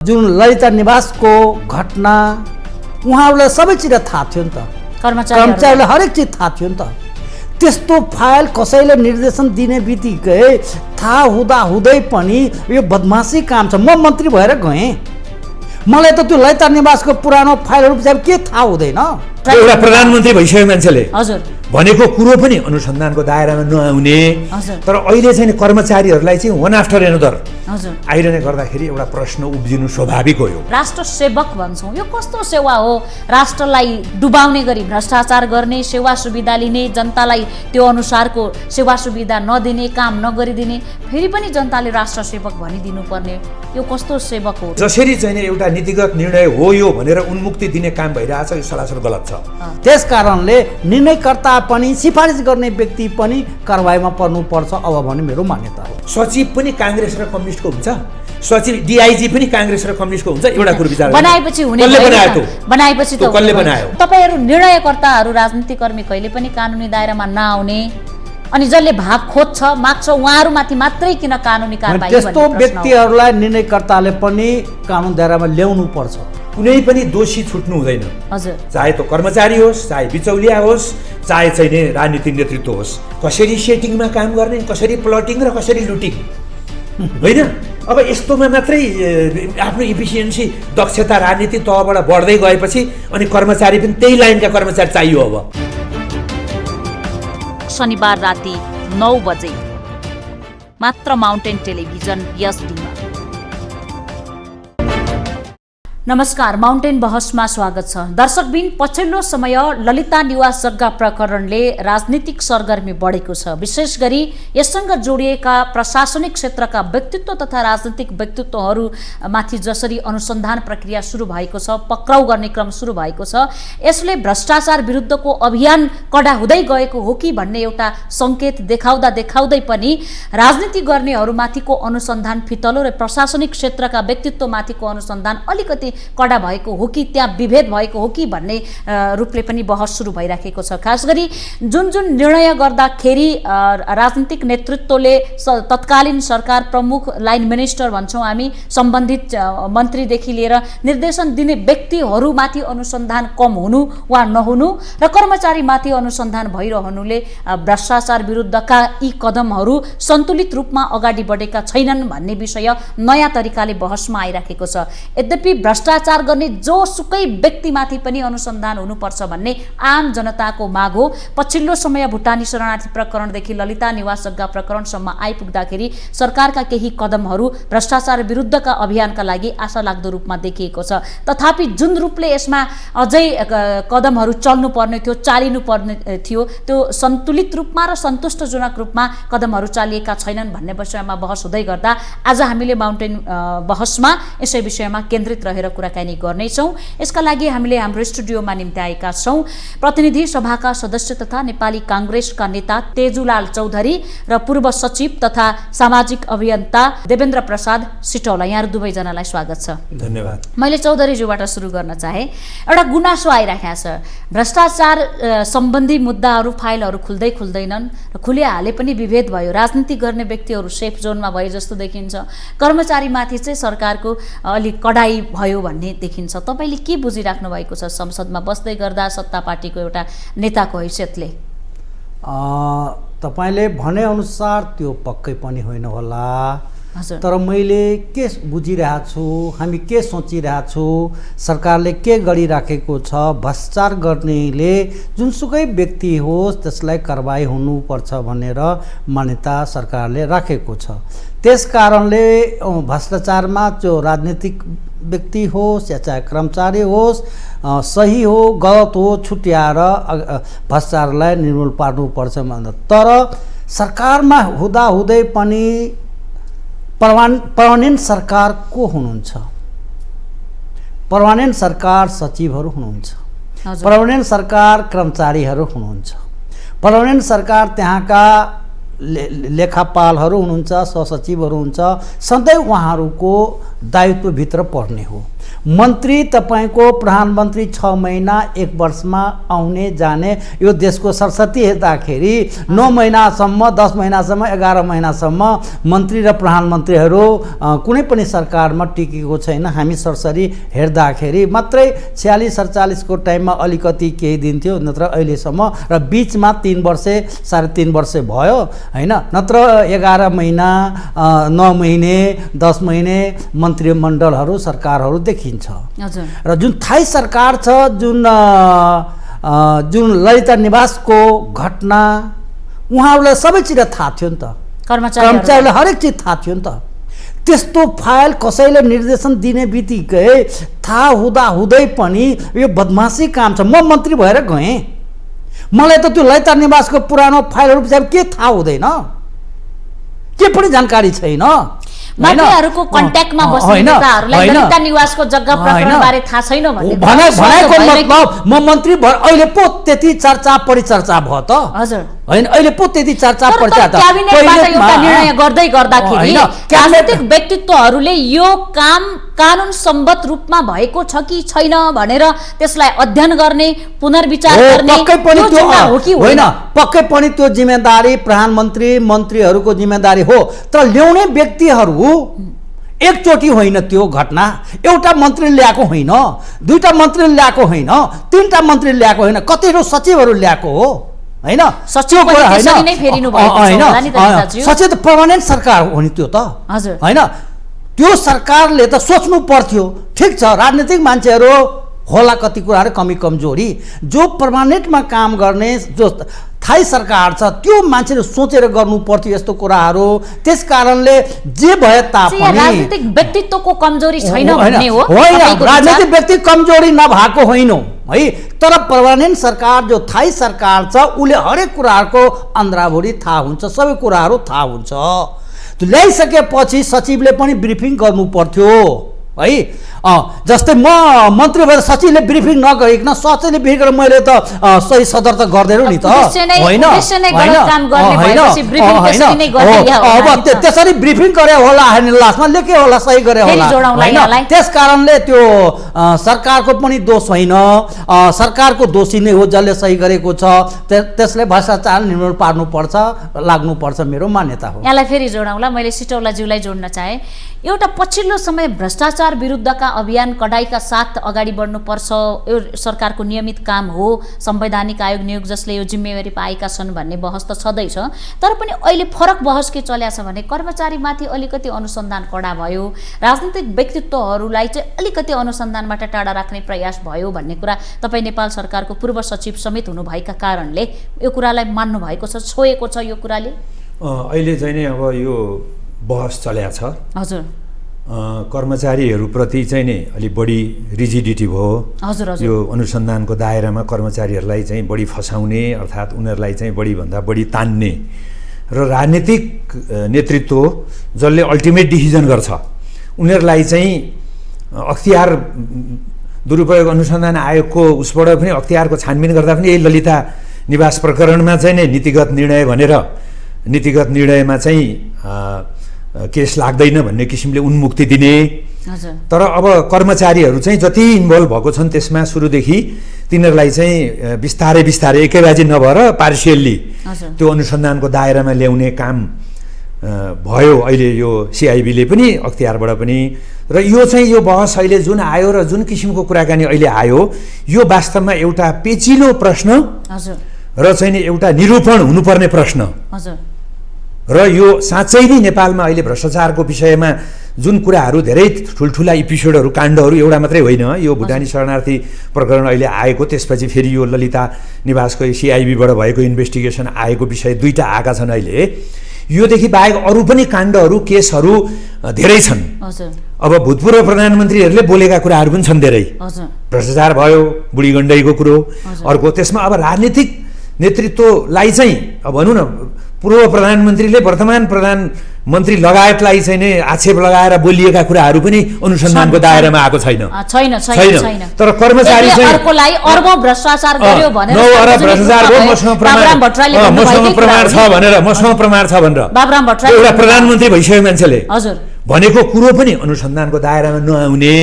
जुन ललिता निवासको घटना उहाँहरूलाई सबै चिज थाहा थियो नि त, कर्मचारीलाई हरेक चिज थाहा थियो नि त। त्यस्तो फाइल कसैले निर्देशन दिने बित्तिकै थाहा हुँदै पनि यो बदमासी काम छ। म मन्त्री भएर गएँ, मलाई त त्यो ललिता निवासको पुरानो फाइलहरू विषयमा के थाहा हुँदैन। एउटा प्रधानमन्त्री भइसकेको मान्छेले हजुर भनेको कुरो पनि अनुसन्धानको दायरामा नआउने, तर अहिले चाहिँ कर्मचारीहरूलाई चाहिँ वान आफ्टर एनदर हजुर आइरहने गर्दाखेरि एउटा प्रश्न उब्जिनु स्वाभाविक हो। यो राष्ट्र सेवक भन्छौँ, यो कस्तो सेवा हो? राष्ट्रलाई डुबाउने गरी भ्रष्टाचार गर्ने, सेवा सुविधा लिने, जनतालाई त्यो अनुसारको सेवा सुविधा नदिने, काम नगरिदिने, फेरि पनि जनताले राष्ट्र सेवक भनिदिनु पर्ने, यो कस्तो सेवक हो? जसरी चाहिँ एउटा नीतिगत निर्णय हो यो भनेर उन्मुक्ति दिने काम भइरहेछ, यो सरासर गलत छ। त्यस कारणले निर्णयकर्ता पनि सिफारिस गर्ने व्यक्ति पनि कारबाहीमा पर्नुपर्छ अब भन्ने मेरो मान्यता हो। सचिव पनि काङ्ग्रेस र कम्युनिस्टको हुन्छ, सचिव डिआइजी पनि काङ्ग्रेस र कम्युनिस्टको हुन्छ। एउटा कुरो विचार बनाएपछि हुने बनाएपछि त कसले बनायो? तपाईहरु निर्णयकर्ताहरु, राजनीतिक कर्मी कहिले पनि कानुनी दायरामा नआउने अनि जसले भाग खोज्छ माग्छ उहाँहरुमाथि मात्रै किन कानुनी कारबाही? त्यस्तो व्यक्तिहरुलाई निर्णयकर्ताले पनि कानुन दायरामा ल्याउनु पर्छ। कुनै पनि दोषी छुट्नु हुँदैन। हजुर, चाहे त्यो कर्मचारी होस्, चाहे बिचौलिया होस्, चाहे चाहिँ राजनीतिक नेतृत्व होस्। कसरी सेटिङमा काम गर्ने, कसरी प्लटिङ र कसरी लुटिङ होइन। अब यस्तोमा मात्रै आफ्नो इफिसियन्सी, दक्षता राजनीति तहबाट बढ्दै गएपछि अनि कर्मचारी पनि त्यही लाइनका कर्मचारी चाहियो। अब शनिबार राति 9 बजे मात्र माउन्टेन टेलिभिजन एसडीमा। नमस्कार, माउन्टेन बहसमा स्वागत छ। दर्शकबिन, पछिल्लो समय ललिता निवास जग्गा प्रकरणले राजनीतिक सरगर्मी बढेको छ। विशेष गरी यससँग जोडिएका प्रशासनिक क्षेत्रका व्यक्तित्व तथा राजनीतिक व्यक्तित्वहरूमाथि जसरी अनुसन्धान प्रक्रिया सुरु भएको छ, पक्राउ गर्ने क्रम सुरु भएको छ, यसले भ्रष्टाचार विरुद्धको अभियान कडा हुँदै गएको हो कि भन्ने एउटा सङ्केत देखाउँदै पनि राजनीति गर्नेहरूमाथिको अनुसन्धान फितलो र प्रशासनिक क्षेत्रका व्यक्तित्वमाथिको अनुसन्धान अलिकति कडा भएको हो कि त्यहाँ विभेद भएको हो कि भन्ने रूपले पनि बहस सुरु भइराखेको छ। खास गरी जुन निर्णय गर्दाखेरि राजनीतिक नेतृत्वले, तत्कालीन सरकार प्रमुख, लाइन मिनिस्टर भन्छौँ हामी, सम्बन्धित मन्त्रीदेखि लिएर निर्देशन दिने व्यक्तिहरूमाथि अनुसन्धान कम हुनु वा नहुनु र कर्मचारीमाथि अनुसन्धान भइरहनुले भ्रष्टाचार विरुद्धका यी कदमहरू सन्तुलित रूपमा अगाडि बढेका छैनन् भन्ने विषय नयाँ तरिकाले बहसमा आइराखेको छ। यद्यपि भ्रष्टाचार गर्ने जोसुकै व्यक्तिमाथि पनि अनुसन्धान हुनुपर्छ भन्ने आम जनताको माग हो। पछिल्लो समय भुटानी शरणार्थी प्रकरणदेखि ललिता निवास जग्गा प्रकरणसम्म आइपुग्दाखेरि सरकारका केही कदमहरू भ्रष्टाचार विरुद्धका अभियानका लागि आशालाग्दो रूपमा देखिएको छ। तथापि जुन रूपले यसमा अझै कदमहरू चल्नुपर्ने थियो, चालिनुपर्ने थियो, त्यो सन्तुलित रूपमा र सन्तुष्टजनक रूपमा कदमहरू चालिएका छैनन् भन्ने विषयमा बहस हुँदै गर्दा आज हामीले माउन्टेन बहसमा यसै विषयमा केन्द्रित रहेर कुराकानी गर्नेछौँ। यसका लागि हामीले हाम्रो स्टुडियोमा निम्ति आएका छौँ प्रतिनिधि सभाका सदस्य तथा नेपाली काङ्ग्रेसका नेता तेजुलाल चौधरी र पूर्व सचिव तथा सामाजिक अभियन्ता देवेन्द्र प्रसाद सिटौला। यहाँहरू दुवैजनालाई स्वागत छ। धन्यवाद। मैले चौधरीज्यूबाट सुरु गर्न चाहे। एउटा गुनासो आइराखेको छ, भ्रष्टाचार सम्बन्धी मुद्दाहरू, फाइलहरू खुल्दैनन् र खुलिहाले पनि विभेद भयो। राजनीति गर्ने व्यक्तिहरू सेफ जोनमा भए जस्तो देखिन्छ, कर्मचारीमाथि चाहिँ सरकारको अलिक कडाई भयो भन्ने देखिन्छ। तपाईले के बुझिराख्नु भएको छ संसदमा बस्दै गर्दा सत्ता पार्टीको एउटा नेताको हैसियतले? तपाईले भने अनुसार त्यो पक्कै पनि होइन होला, तर मैले के बुझिरहेको छु, हामी के सोचिरहेको छु, सरकारले के गरिराखेको छ, भ्रष्टाचार गर्नेले जुनसुकै व्यक्ति होस् त्यसलाई कारबाही हुनुपर्छ भनेर मान्यता सरकारले राखेको छ। त्यस कारणले भ्रष्टाचारमा जो राजनीतिक व्यक्ति होस् या चाहे कर्मचारी होस्, सही हो गलत हो छुट्याएर भ्रष्टाचारलाई निर्मूल पार्नुपर्छ भन्दा, तर सरकारमा हुँदै पनि पर्मानेन्ट सरकार को हुनुहुन्छ? पर्मानेन्ट सरकार सचिवहरू हुनुहुन्छ, पर्मानेन्ट सरकार कर्मचारीहरू हुनुहुन्छ, पर्मानेन्ट सरकार त्यहाँका लेखापालहरू हुनुहुन्छ, सहसचिवहरू हुन्छ, सधैँ उहाँहरूको दायित्वभित्र पर्ने हो। मन्त्री तपाईँको प्रधानमन्त्री 6 महिना 1 वर्षमा आउने जाने, यो देशको सरस्वती हेर्दाखेरि 9 महिनासम्म 10 महिनासम्म 11 महिनासम्म मन्त्री र प्रधानमन्त्रीहरू कुनै पनि सरकारमा टिकेको छैन। हामी सरसरी हेर्दाखेरि मात्रै 46-47 को टाइममा अलिकति केही दिन्थ्यो, नत्र अहिलेसम्म, र बिचमा 3 वर्ष 3.5 वर्ष भयो हैन, नत्र 11 महिना 9 महिने 10 महिने मन्त्रीमण्डलहरू सरकारहरू देखिन्छ। र जुन थाई सरकार छ, जुन ललिता निवासको घटना उहाँहरूलाई सबै चिज थाहा थियो नि त, कर्मचारीलाई हरेक चिज थाहा थियो नि त। त्यस्तो फाइल कसैले निर्देशन दिने बित्तिकै थाहा हुँदै पनि यो बदमासी काम छ। म मन्त्री भएर गएँ, मलाई त त्यो ललिता निवासको पुरानो फाइलहरू विषयमा के थाहा हुँदैन, के पनि जानकारी छैन। मन्त्रीहरूको कन्ट्याक्टमा बस्ने नेताहरूलाई ललिता निवासको जग्गा प्रकरणबारे थाहा छैन भनेको मतलब म मन्त्री भएर अहिले पो त्यति चर्चा परिचर्चा भयो त। हजुर हैन, अहिले पो त्यति चर्चा परिचर्चा त क्याबिनेटबाट एउटा निर्णय गर्दै गर्दाखेरि राजनीतिक व्यक्तित्वहरूले यो काम कानुन सम्बद्ध रूपमा भएको छ कि छैन भनेर त्यसलाई अध्ययन गर्ने, पुनर्विचार गर्ने होइन, पक्कै पनि त्यो जिम्मेदारी प्रधानमन्त्री मन्त्रीहरूको जिम्मेदारी हो। तर ल्याउने व्यक्तिहरू एकचोटि होइन, त्यो घटना एउटा मन्त्रीले ल्याएको होइन, 2टा मन्त्रीले ल्याएको होइन, 3टा मन्त्रीले ल्याएको होइन, कतिहरू सचिवहरू ल्याएको हो हैन। सचिव सचिव त पर्मानेन्ट सरकार हो नि त्यो त हैन। त्यो सरकारले त सोच्नु पर्थ्यो। ठिक छ, राजनीतिक मान्छेहरू होला कति कुराहरू कमी कमजोरी, जो पर्मानेन्टमा काम गर्ने जो थाई सरकार छ त्यो मान्छेले सोचेर गर्नु पर्थ्यो यस्तो कुराहरू। त्यस कारणले जे भए तापनि राजनीतिक व्यक्तित्वको कमजोरी छैन भन्ने हो होइन, राजनीतिक व्यक्ति कमजोरी नभएको होइन है, तर पर्मानेन्ट सरकार जो थाई सरकार छ उसले हरेक कुराहरूको अन्द्राभुरी थाहा हुन्छ, सबै कुराहरू थाहा हुन्छ। त्यो ल्याइसकेपछि सचिवले पनि ब्रिफिङ गर्नु पर्थ्यो है। जस्तै म मन्त्री भएर सचिवले ब्रिफिङ नगरिकन सचिवले ब्रिफिङ गरेर मैले त सही सदर त गर्दैन नि त होइन। अब त्यसरी ब्रिफिङ गरे होला लास्टमा लेखे होला, सही गरे होला। त्यस कारणले त्यो सरकारको पनि दोष होइन, सरकारको दोषी नै हो जसले सही गरेको छ। त्यसले भ्रष्टाचार निर्मूल पार्नुपर्छ, लाग्नुपर्छ, मेरो मान्यता हो। यहाँलाई फेरि जोडौँला, मैले सिटौलाज्यूलाई जोड्न चाहे। एउटा पछिल्लो समय भ्रष्टाचार विरुद्धका अभियान कडाइका साथ अगाडि बढ्नुपर्छ, यो सरकारको नियमित काम हो, संवैधानिक आयोग नियोग जसले यो जिम्मेवारी पाएका छन् भन्ने बहस त छँदैछ। तर पनि अहिले फरक बहस के चलेको छ भने कर्मचारीमाथि अलिकति अनुसन्धान कडा भयो, राजनीतिक व्यक्तित्वहरूलाई चाहिँ अलिकति अनुसन्धानबाट टाढा राख्ने प्रयास भयो भन्ने कुरा तपाईँ नेपाल सरकारको पूर्व सचिव समेत हुनुभएका कारणले यो कुरालाई मान्नु भएको छ, छोएको छ यो कुराले? अहिले चाहिँ नै अब यो बहस चलेको छ। हजुर, कर्मचारीहरूप्रति चाहिँ नि अलिक बढी रिजिडिटी भयो। हजुर हजुर, यो अनुसन्धानको दायरामा कर्मचारीहरूलाई चाहिँ बढी फसाउने, अर्थात् उनीहरूलाई चाहिँ बढीभन्दा बढी तान्ने, र राजनीतिक नेतृत्व जसले अल्टिमेट डिसिजन गर्छ उनीहरूलाई चाहिँ अख्तियार दुरुपयोग अनुसन्धान आयोगको उसबाट पनि अख्तियारको छानबिन गर्दा पनि यही ललिता निवास प्रकरणमा चाहिँ नै नीतिगत निर्णय भनेर नीतिगत निर्णयमा चाहिँ केस लाग्दैन भन्ने किसिमले उन्मुक्ति दिने। तर अब कर्मचारीहरू चाहिँ जति इन्भल्भ भएको छन् त्यसमा सुरुदेखि तिनीहरूलाई चाहिँ बिस्तारै बिस्तारै एकैबाजी नभएर पार्सियल्ली त्यो अनुसन्धानको दायरामा ल्याउने काम भयो। अहिले यो सिआइबीले पनि अख्तियारबाट पनि, र यो चाहिँ यो बहस अहिले जुन आयो र जुन किसिमको कुराकानी अहिले आयो यो वास्तवमा एउटा पेचिलो प्रश्न र चाहिँ नि एउटा निरूपण हुनुपर्ने प्रश्न। र यो साँच्चै नै नेपालमा अहिले भ्रष्टाचारको विषयमा जुन कुराहरू धेरै ठुल्ठुला एपिसोडहरू काण्डहरू एउटा मात्रै होइन, यो भुटानी शरणार्थी प्रकरण अहिले आएको, त्यसपछि फेरि यो ललिता निवासको सिआइबीबाट भएको इन्भेस्टिगेसन आएको विषय 2टा आएका छन् अहिले। योदेखि बाहेक अरू पनि काण्डहरू केसहरू धेरै छन्। अब भूतपूर्व प्रधानमन्त्रीहरूले बोलेका कुराहरू पनि छन् धेरै, भ्रष्टाचार भयो, बुढी गण्डकीको कुरो अर्को। त्यसमा अब राजनीतिक नेतृत्वलाई चाहिँ अब भनौँ न पूर्व प्रधानमन्त्रीले वर्तमान प्रधानमन्त्री लगायतलाई चाहिँ नै आक्षेप लगाएर बोलिएका कुराहरू पनि अनुसन्धानको दायरामा आएको छैन। तर कर्मचारी चाहिँ भ्रष्टाचार गर्यो भनेर मसँग प्रमाण छ भनेर एउटा प्रधानमन्त्री भइसक्यो मान्छेले, भनेको कुरो पनि अनुसन्धानको दायरामा नआउने।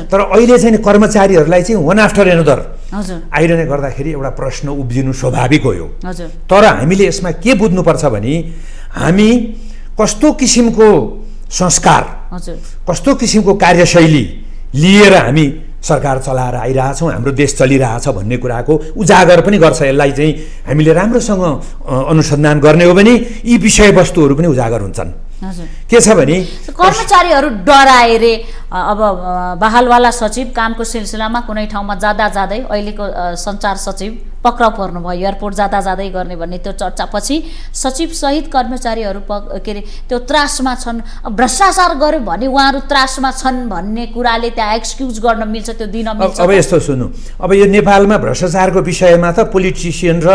तर अहिले चाहिँ कर्मचारीहरूलाई चाहिँ वान आफ्टर एनदर आइरहने गर्दाखेरि एउटा प्रश्न उब्जिनु स्वाभाविक हो यो। तर हामीले यसमा के बुझ्नुपर्छ भने हामी कस्तो किसिमको संस्कार, कस्तो किसिमको कार्यशैली लिएर हामी सरकार चलाएर आइरहेछौँ, हाम्रो देश चलिरहेछ भन्ने कुराको उजागर पनि गर्छ। यसलाई चाहिँ हामीले राम्रोसँग अनुसन्धान गर्ने हो भने यी विषयवस्तुहरू पनि उजागर हुन्छन्। के छ भने कर्मचारीहरू डराएर अब बहालवाला सचिव कामको सिलसिलामा कुनै ठाउँमा जाँदै अहिलेको सञ्चार सचिव पक्राउ पर्नुभयो, एयरपोर्ट जाँदै गर्ने भन्ने त्यो चर्चा पछि सचिव सहित कर्मचारीहरू के अरे त्यो त्रासमा छन्। भ्रष्टाचार गर्यो भने उहाँहरू त्रासमा छन् भन्ने कुराले त्यहाँ एक्सक्युज गर्न मिल्छ, त्यो दिन मिल्छ। अब यस्तो सुन्नु, अब यो नेपालमा भ्रष्टाचारको विषयमा त पोलिटिसियन र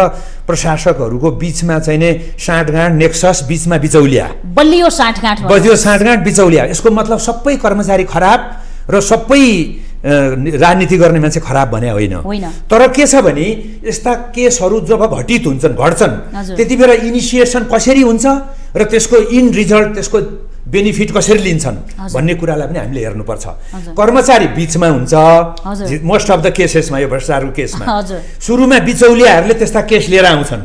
प्रशासकहरूको बिचमा चाहिँ नै साँठगाँठ, नेक्सस, बिचमा बिचौलिया, बलियो साँठगाँठ बिचौलिया। यसको मतलब सबै कर्मचारी खराब र सबै राजनीति गर्ने मान्छे खराब भने होइन। तर के छ भने यस्ता केसहरू जब घट्छन् त्यति बेला इनिसिएसन कसरी हुन्छ र त्यसको इन रिजल्ट, त्यसको बेनिफिट कसरी लिन्छन् भन्ने कुरालाई पनि हामीले हेर्नुपर्छ। कर्मचारी बिचमा हुन्छ मोस्ट अफ द केसेसमा, यो भ्रष्टाचारको केसमा सुरुमा बिचौलियाहरूले त्यस्ता केस लिएर आउँछन्।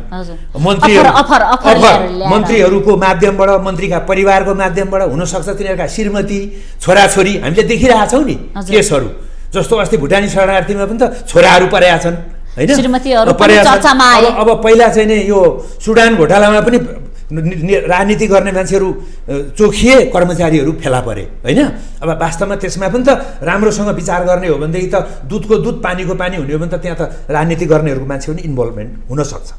मन्त्रीहरूको माध्यमबाट, मन्त्रीका परिवारको माध्यमबाट, हुनसक्छ तिनीहरूका श्रीमती, छोराछोरी, हामीले देखिरहेछौँ नि केसहरू। जस्तो अस्ति भुटानी शरणार्थीमा पनि त छोराहरू परेका छन् होइन, अब पहिला चाहिँ नि यो सुडान घोटालामा पनि राजनीति गर्ने मान्छेहरू चोखिए, कर्मचारीहरू फेला परे होइन। अब वास्तवमा त्यसमा पनि त राम्रोसँग विचार गर्ने हो भनेदेखि त दुधको दुध पानीको पानी हुने हो भने त त्यहाँ त राजनीति गर्नेहरूको मान्छे पनि इन्भल्भमेन्ट हुनसक्छ।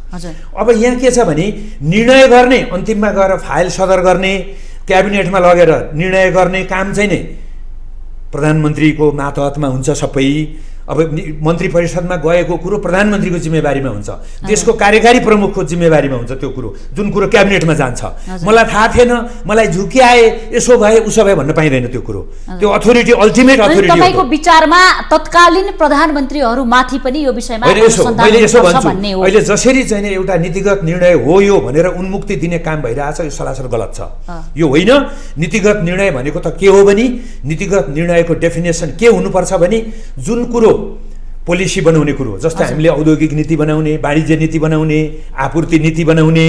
अब यहाँ के छ भने निर्णय गर्ने, अन्तिममा गएर फाइल सदर गर्ने, क्याबिनेटमा लगेर निर्णय गर्ने काम चाहिँ नै प्रधानमन्त्रीको मातहतमा हुन्छ सबै। अब मन्त्री परिषदमा गएको कुरो प्रधानमन्त्रीको जिम्मेवारीमा हुन्छ, देशको कार्यकारी प्रमुखको जिम्मेवारीमा हुन्छ त्यो कुरो, जुन कुरो क्याबिनेटमा जान्छ। मलाई थाहा थिएन, मलाई झुक्याए, यसो भए उसो भए भन्न पाइँदैन त्यो कुरो। त्यो अथोरिटी अल्टिमेट अथोरिटी हो। तपाईको विचारमा तत्कालीन प्रधानमन्त्रीहरू माथि पनि यो विषयमा मैले यसो भन्छु, अहिले जसरी चाहिँ एउटा नीतिगत निर्णय हो यो भनेर उन्मुक्ति दिने काम भइरहेछ, यो सरासर गलत छ। यो होइन। नीतिगत निर्णय भनेको त के हो भने, नीतिगत निर्णयको डेफिनेसन के हुनुपर्छ भने जुन कुरो पोलिसी बनाउने कुरो, जस्तै हामीले औद्योगिक नीति बनाउने, वाणिज्य नीति बनाउने, आपूर्ति नीति बनाउने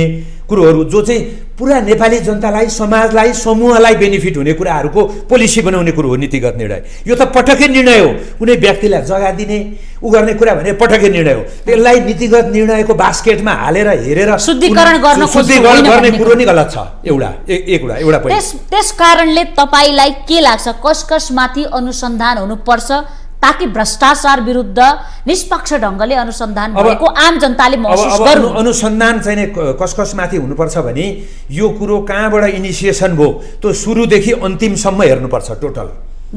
कुरोहरू जो चाहिँ पुरा नेपाली जनतालाई, समाजलाई, समूहलाई बेनिफिट हुने कुराहरूको पोलिसी बनाउने कुरो हो नीतिगत निर्णय। यो त पटक्कै निर्णय हो, कुनै व्यक्तिलाई जग्गा दिने उ गर्ने कुरा भने पटक्कै निर्णय हो। त्यसलाई नीतिगत निर्णयको बास्केटमा हालेर हेरेर शुद्धिकरण गर्ने कुरो नि गलत छ। एउटा त्यस कारणले तपाईलाई के लाग्छ, कसमाथि अनुसन्धान हुनुपर्छ ताकि भ्रष्टाचार विरुद्ध निष्पक्ष ढङ्गले अनुसन्धान भएको आम जनताले महसुस गर्नु? अनुसन्धान चाहिँ कसमाथि हुनुपर्छ भने यो कुरो कहाँबाट इनिसिएसन भयो त्यो सुरुदेखि अन्तिमसम्म हेर्नुपर्छ टोटल।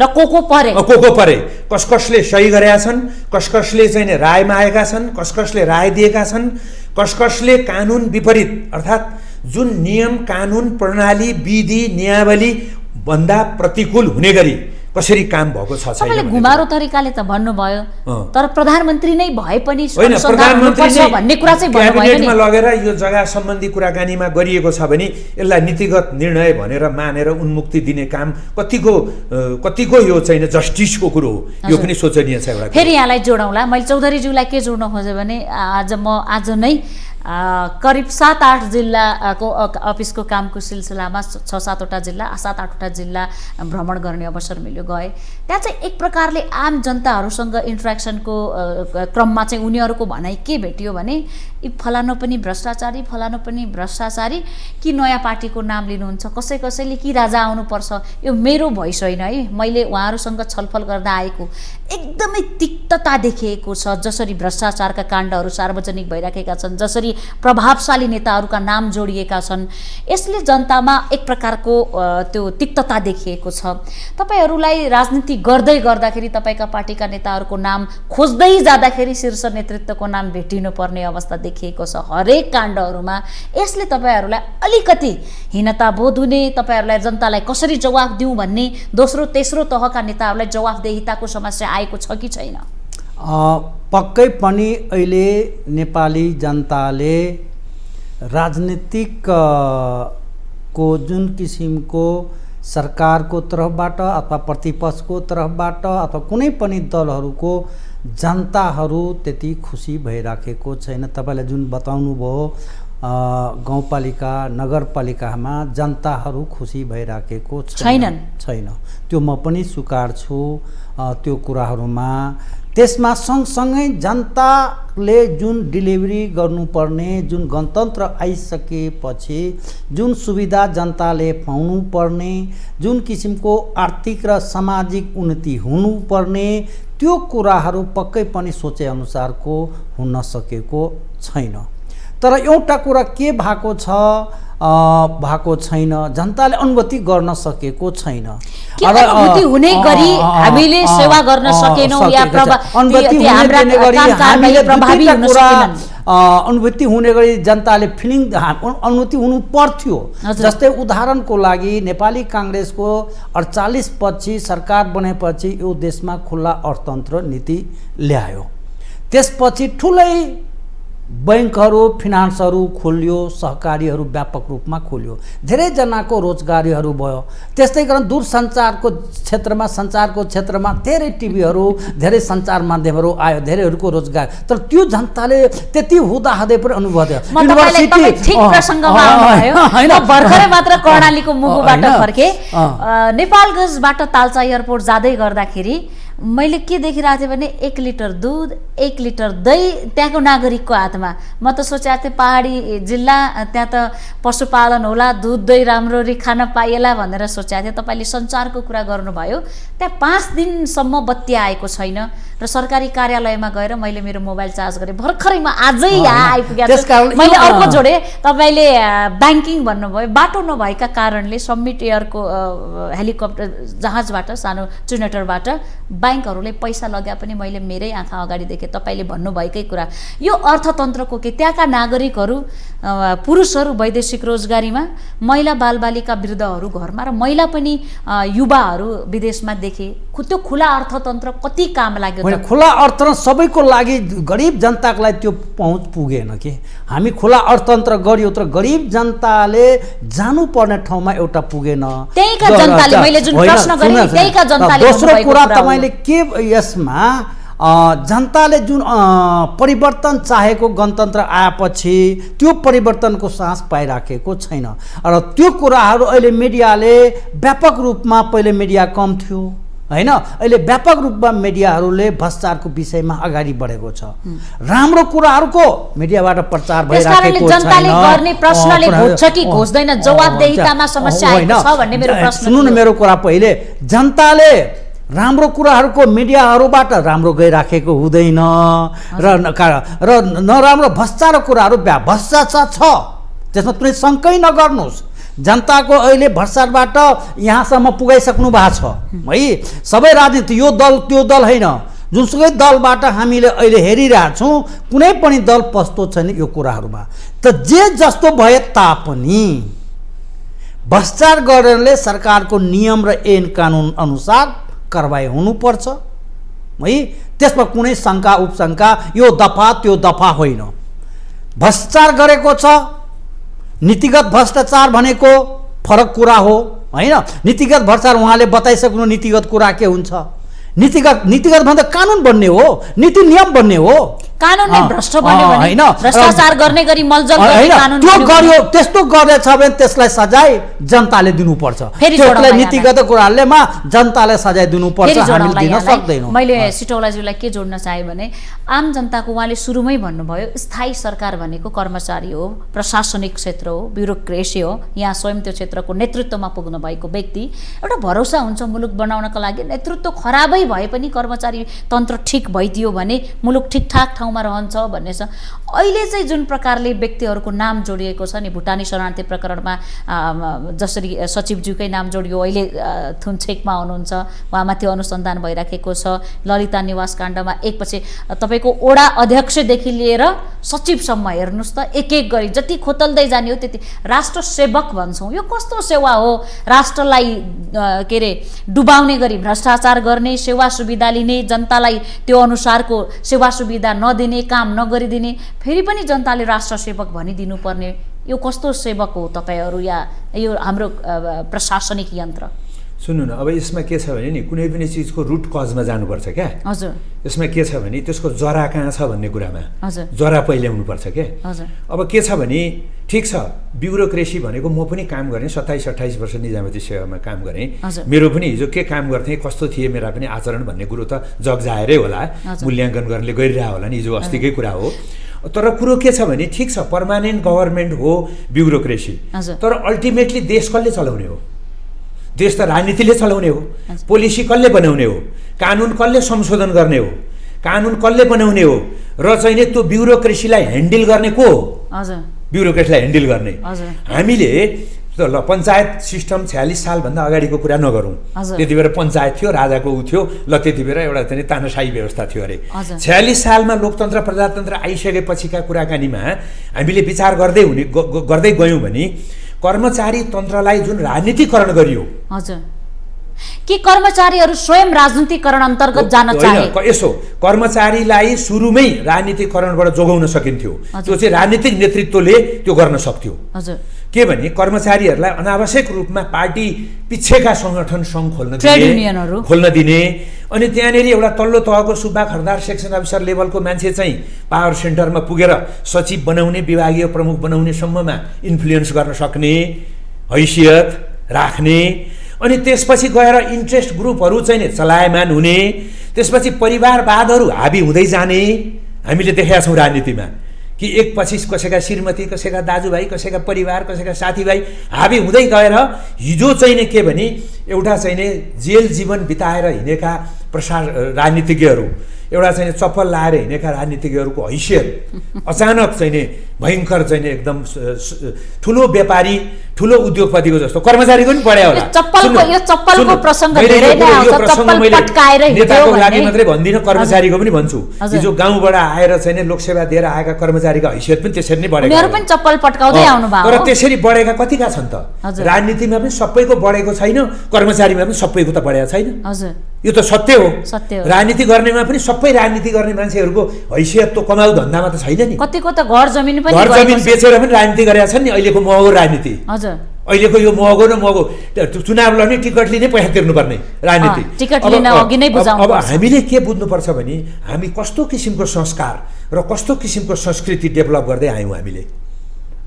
र को परे, कसले सही गरेका छन्, कसले चाहिँ रायमा आएका छन्, कसले राय दिएका छन्, कसले कानुन विपरीत अर्थात् जुन नियम, कानुन, प्रणाली, विधि, नियमावली भन्दा प्रतिकूल हुने गरी कसरी काम भएको छ। तपाईँले घुमारो तरिकाले त भन्नुभयो, तर प्रधानमन्त्री नै भए पनि भन्ने कुरा चाहिँ क्याबिनेटमा लगेर यो जग्गा सम्बन्धी कुराकानीमा गरिएको छ भने यसलाई नीतिगत निर्णय भनेर मानेर उन्मुक्ति दिने काम कतिको यो चाहिँ जस्टिसको कुरो हो, यो पनि सोचनीय छ। एउटा फेरि यहाँलाई जोडौँला, मैले चौधरीज्यूलाई के जोड्न खोजेँ भने आज नै करिब 7-8 जिल्लाको अफिसको कामको सिलसिलामा 6-7वटा जिल्ला 7-8वटा जिल्ला भ्रमण गर्ने अवसर मिल्यो, गए। त्यहाँ चाहिँ एक प्रकारले आम जनताहरूसँग इन्ट्रेक्सनको क्रममा चाहिँ उनीहरूको भनाइ के भेटियो भने फलानु पनि भ्रष्टाचारी कि नयाँ पार्टीको नाम लिनुहुन्छ, कसैले कि राजा आउनुपर्छ। यो मेरो भोइस होइन है, मैले उहाँहरूसँग छलफल गर्दा आएको एकदमै तिक्तता देखिएको छ। जसरी भ्रष्टाचारका काण्डहरू सार्वजनिक भइराखेका छन्, जसरी प्रभावशाली नेताहरूका नाम जोडिएका छन्, यसले जनतामा एक प्रकारको त्यो तिक्तता देखिएको छ। तपाईहरूलाई राजनीति गर्दाखेरि तपाईँका पार्टीका नेताहरूको नाम खोज्दै जाँदाखेरि शीर्ष नेतृत्वको नाम भेटिनुपर्ने अवस्था देखिएको छ हरेक काण्डहरूमा। यसले तपाईँहरूलाई अलिकति हीनता बोध हुने, तपाईँहरूलाई जनतालाई कसरी जवाफ दिउँ भन्ने दोस्रो तेस्रो तहका नेताहरूलाई जवाफदेहिताको समस्या आएको छ कि छैन? पक्कै पनि अहिले नेपाली जनताले राजनीतिक को जुन किसिमको सरकारको तर्फबाट अथवा प्रतिपक्षको तर्फबाट अथवा कुनै पनि दलहरूको जनताहरू त्यति खुसी भइराखेको छैन। तपाईँले जुन बताउनु भयो गाउँपालिका नगरपालिकामा जनताहरू खुसी भइराखेको छैन। त्यो म पनि स्वीकार छु त्यो कुराहरूमा। त्यसमा सँगसँगै जनताले जुन डेलिभरी गर्नुपर्ने जुन गणतन्त्र आइसकेपछि जुन सुविधा जनताले पाउनुपर्ने, जुन किसिमको आर्थिक र सामाजिक उन्नति हुनुपर्ने, त्यो कुराहरू पक्कै पनि सोचेअनुसारको हुन सकेको छैन। तर एउटा कुरा के भएको छैन, जनताले अनुभूति गर्न सकेको छैन। अनुभूति हुने गरी हामीले सेवा गर्न सकेनौं या अनुभूति हुने गरी जनताले फिलिङ अनुभूति हुनु पर्थ्यो। जस्तै उदाहरणको लागि नेपाली काङ्ग्रेसको 48 पछि सरकार बनेपछि यो देशमा खुल्ला अर्थतन्त्र नीति ल्यायो। त्यसपछि ठुलै बैंकहरू फिनान्सहरू खोलियो, सहकारीहरू व्यापक रूपमा खोलियो, धेरैजनाको रोजगारीहरू भयो। त्यस्तै कारण दूरसञ्चारको क्षेत्रमा सञ्चारको क्षेत्रमा धेरै टिभीहरू, धेरै सञ्चार माध्यमहरू आयो, धेरैहरूको रोजगार। तर त्यो जनताले त्यति हुँदाहुँदै पनि अनुभव भयो। भर्खरै मात्र कर्णालीको मुगुबाट फर्के, नेपालगञ्जबाट तालचा एयरपोर्ट जाँदै गर्दाखेरि मैले के देखिरहेको थिएँ भने 1 लिटर दुध 1 लिटर दही त्यहाँको नागरिकको हातमा। म त सोचेको थिएँ पहाडी जिल्ला, त्यहाँ त पशुपालन होला, दुध दही राम्ररी खान पाइएला भनेर सोचेको थिएँ। तपाईँले सञ्चारको कुरा गर्नुभयो, त्यहाँ 5 दिनसम्म बत्ती आएको छैन र सरकारी कार्यालयमा गएर मैले मेरो मोबाइल चार्ज गरेँ। भर्खरैमा आजै यहाँ आइपुगेको छु। मैले अर्को जोडेँ, तपाईँले ब्याङ्किङ भन्नुभयो, बाटो नभएका कारणले सब्मिट एयरको हेलिकप्टर जहाजबाट सानो ट्रिनेटरबाट बैंकहरूले पैसा लग्या पनि मैले मेरै आँखा अगाडि देखेँ। तपाईँले भन्नुभएकै कुरा यो अर्थतन्त्रको के त्यहाँका नागरिकहरू, पुरुषहरू वैदेशिक रोजगारीमा, महिला बालबालिका वृद्धहरू घरमा र महिला पनि युवाहरू विदेशमा देखे। त्यो खुला अर्थतन्त्र कति काम लाग्यो? खुला अर्थतन्त्र सबैको लागि, गरिब जनताको लागि त्यो पहुँच पुगेन कि। हामी खुला अर्थतन्त्र गर्यो तर गरिब जनताले जानुपर्ने ठाउँमा एउटा पुगेन। त्यहीका जनताले, मैले जुन प्रश्न गरेँ त्यहीका जनताले। दोस्रो कुरा तपाईँले के यसमा जनताले जुन परिवर्तन चाहेको गणतन्त्र आएपछि त्यो परिवर्तनको सास पाइराखेको छैन। र त्यो कुराहरू अहिले मिडियाले व्यापक रूपमा, पहिले मिडिया कम थियो हैन, अहिले व्यापक रूपमा मिडियाहरूले भ्रष्टाचारको विषयमा अगाडि बढेको छ। राम्रो कुराहरूको मिडियाबाट प्रचार भइराखेको छैन। जनताले गर्ने प्रश्नले घोज्छ कि घोज्दैन, जवाफदेहितामा समस्या आएको छ भन्ने मेरो प्रश्न। सुन्नु न मेरो कुरा, पहिले जनताले राम्रो कुराहरूको मिडियाहरूबाट राम्रो गइराखेको हुँदैन र नराम्रो भ्रष्टाचारको कुराहरू भ्रष्टाचार छ, त्यसमा कुनै शङ्कै नगर्नुहोस्। जनताको अहिले भ्रष्टाचारबाट यहाँसम्म पुगाइसक्नु भएको छ है। सबै राजनीति, यो दल त्यो दल होइन, जुनसुकै दलबाट हामीले अहिले हेरिरहेछौँ, कुनै पनि दल पस्तो छैन यो कुराहरूमा। त जे जस्तो भए तापनि भ्रष्टाचार गर्नेले सरकारको नियम र ऐन कानुन अनुसार कारबाही हुनुपर्छ है। त्यसमा कुनै शङ्का उपशङ्का, यो दफा त्यो दफा होइन। भ्रष्टाचार गरेको छ, नीतिगत भ्रष्टाचार भनेको फरक कुरा हो हैन। नीतिगत भ्रष्टाचार उहाँले बताइसक्नु नीतिगत कुरा के हुन्छ। नीतिगत भन्दा कानुन बन्ने हो, नीति नियम बन्ने हो। कानुनले भ्रष्ट बन्यो भने भ्रष्टाचार गर्ने गरी मलजल गर्ने कानुन त्यो गर्यो, त्यस्तो गरेछ भने त्यसलाई सजाय जनताले दिनुपर्छ। त्यसलाई नीतिगत कुराहरुलेमा जनताले सजाय दिनुपर्छ, हामीले दिन सक्दैनौँ। मैले सिटौलाज्यूलाई के जोड्न चाहे भने आम जनताको, उहाँले सुरुमै भन्नुभयो स्थायी सरकार भनेको कर्मचारी हो, प्रशासनिक क्षेत्र हो, ब्युरोक्रेसी हो। यहाँ स्वयं त्यो क्षेत्रको नेतृत्वमा पुग्नु भएको व्यक्ति, एउटा भरोसा हुन्छ मुलुक बनाउनका लागि। नेतृत्व खराबै भए पनि कर्मचारी तन्त्र ठिक भइदियो भने मुलुक ठिकठाक ठाउँमा रहन्छ भन्ने छ। अहिले चाहिँ जुन प्रकारले व्यक्तिहरूको नाम जोडिएको छ नि, भुटानी शरणार्थी प्रकरणमा जसरी सचिवज्यूकै नाम जोडियो, अहिले थुनछेकमा हुनुहुन्छ, उहाँमाथि अनुसन्धान भइराखेको छ। ललिता निवास काण्डमा एकपछि तपाईँको ओडा अध्यक्षदेखि लिएर सचिवसम्म हेर्नुहोस् त, एक एक गरी जति खोतल्दै जाने हो त्यति। राष्ट्र सेवक भन्छौँ, यो कस्तो सेवा हो? राष्ट्रलाई के अरे डुबाउने गरी भ्रष्टाचार गर्ने, सेवा सुविधा लिने, जनतालाई त्यो अनुसारको सेवा सुविधा नदिने, काम नगरिदिने, फेरि पनि जनताले राष्ट्र सेवक भनिदिनु पर्ने यो कस्तो सेवक हो तपाईँहरू या यो हाम्रो प्रशासनिक यन्त्र? सुन्नु न, अब यसमा के छ भने नि कुनै पनि चिजको रुट कजमा जानुपर्छ क्या। हजुर। यसमा के छ भने त्यसको जरा कहाँ छ भन्ने कुरामा हजुर जरा पहिल्याउनुपर्छ क्या। हजुर। अब के छ भने ठिक छ, ब्युरोक्रेसी भनेको म पनि काम गरेँ, 27-28 वर्ष निजामती सेवामा काम गरेँ। मेरो पनि हिजो के काम गर्थेँ, कस्तो थिए मेरा पनि आचरण भन्ने कुरो त जगजाहेरै होला, मूल्याङ्कन गर्नेले गरिरहेको होला नि, हिजो अस्तिकै कुरा हो। तर कुरो के छ भने ठिक छ, पर्मानेन्ट गभर्मेन्ट हो ब्युरोक्रेसी, तर अल्टिमेटली देश कसले चलाउने हो? देश त राजनीतिले चलाउने हो। पोलिसी कसले बनाउने हो? कानुन कसले संशोधन गर्ने हो? कानुन कसले बनाउने हो? र चाहिँ नि त्यो ब्युरोक्रेसीलाई ह्यान्डल गर्ने को हो? ब्युरोक्रेसीलाई ह्यान्डल गर्ने हामीले त ल पञ्चायत सिस्टम 46 सालभन्दा अगाडिको कुरा नगरौँ। त्यति बेला पञ्चायत थियो, राजाको ऊ थियो, ल त्यति बेला एउटा चाहिँ तानाशाही व्यवस्था थियो अरे। 46 सालमा लोकतन्त्र प्रजातन्त्र आइसकेपछिका कुराकानीमा हामीले विचार गर्दै गयौँ भने कर्मचारी तन्त्रलाई जुन राजनीतिकरण गरियो, हजुर, कि कर्मचारीहरू स्वयं राजनीतिकरण अन्तर्गत जान चाहे? यसो कर्मचारीलाई सुरुमै राजनीतिकरणबाट जोगाउन सकिन्थ्यो, त्यो चाहिँ राजनीतिक नेतृत्वले त्यो गर्न सक्थ्यो। हजुर। के भने कर्मचारीहरूलाई अनावश्यक रूपमा पार्टी पिच्छेका सङ्गठन सङ्घ खोल्न दिने अनि त्यहाँनिर एउटा तल्लो तहको सुब्बा खर्दार सेक्सन अफिसर लेभलको मान्छे चाहिँ पावर सेन्टरमा पुगेर सचिव बनाउने, विभागीय प्रमुख बनाउने सम्ममा इन्फ्लुएन्स गर्न सक्ने हैसियत राख्ने, अनि त्यसपछि गएर इन्ट्रेस्ट ग्रुपहरू चाहिँ चलायमान हुने, त्यसपछि परिवारवादहरू हाबी हुँदै जाने हामीले देखेका छौँ राजनीतिमा। कि एकपछि कसैका श्रीमती, कसैका दाजुभाइ, कसैका परिवार, कसैका साथीभाइ हाबी हुँदै गएर हिजो चाहिँ नि के भने एउटा चाहिँ नि जेल जीवन बिताएर हिँडेका राजनीतिज्ञहरू, एउटा चाहिँ चप्पल लाएर हिँडेका राजनीतिज्ञहरूको हैसियत अचानक चाहिँ नि भयङ्कर चाहिँ नि एकदम ठुलो व्यापारी, ठुलो उद्योगपतिको जस्तो कर्मचारीको पनि बढ्यो होला। चप्पलको प्रसङ्ग धेरै नै आउँछ, चप्पल पट्काएर नेताको लागि मात्रै भन्दिनँ, कर्मचारीको पनि भन्छु। हिजो गाउँबाट आएर चाहिँ नि लोकसेवा दिएर आएका कर्मचारीको हैसियत पनि त्यसरी नै बढेको, उनीहरू पनि चप्पल पट्काउँदै आउनु भयो। तर त्यसरी बढेका कतिका छन् त? राजनीतिमा पनि सबैको बढेको छैन, कर्मचारीमा पनि सबैको त बढेको छैन। हजुर, यो त सत्य हो। सत्य हो। राजनीति गर्नेमा पनि सबै राजनीति गर्ने मान्छेहरूको हैसियत त कमाउ धन्दामा त छैन नि। कतिको त घर जमिन बेचेर पनि राजनीति गरेका छन् नि। अहिलेको महँगो राजनीति, अहिलेको यो महँगो न महँगो चुनाव लड्ने टिकट लिने पैसा तिर्नुपर्ने राजनीति। अब हामीले के बुझ्नुपर्छ भने हामी कस्तो किसिमको संस्कार र कस्तो किसिमको संस्कृति डेभलप गर्दै आयौँ।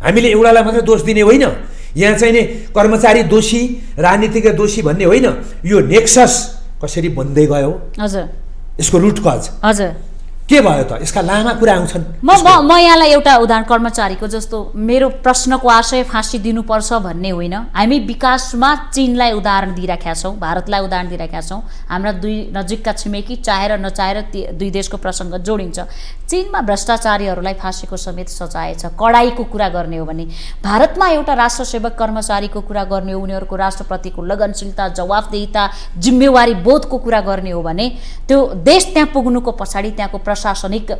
हामीले एउटालाई मात्रै दोष दिने होइन, यहाँ चाहिँ नि कर्मचारी दोषी, राजनीतिज्ञ दोषी भन्ने होइन। यो नेक्सस कसरी बन्दै गयो, यसको रुट कज के भयो त? यसका लामा कुरा आउँछन्। म यहाँलाई एउटा उदाहरण, कर्मचारीको जस्तो मेरो प्रश्नको आशय फाँसी दिनुपर्छ भन्ने होइन। हामी विकासमा चीनलाई उदाहरण दिइराखेका छौँ, भारतलाई उदाहरण दिइराखेका छौँ। हाम्रा दुई नजिकका छिमेकी चाहेर नचाहेर दुई देशको प्रसङ्ग जोडिन्छ। चीनमा भ्रष्टाचारीहरूलाई फाँसीको समेत सजाय छ। कडाइको कुरा गर्ने हो भने भारतमा एउटा राष्ट्र सेवक कर्मचारीको कुरा गर्ने हो, उनीहरूको राष्ट्रप्रतिको लगनशीलता, जवाफदेहिता, जिम्मेवारी बोधको कुरा गर्ने हो भने त्यो देश त्यहाँ पुग्नुको पछाडि त्यहाँको प्रशासनिक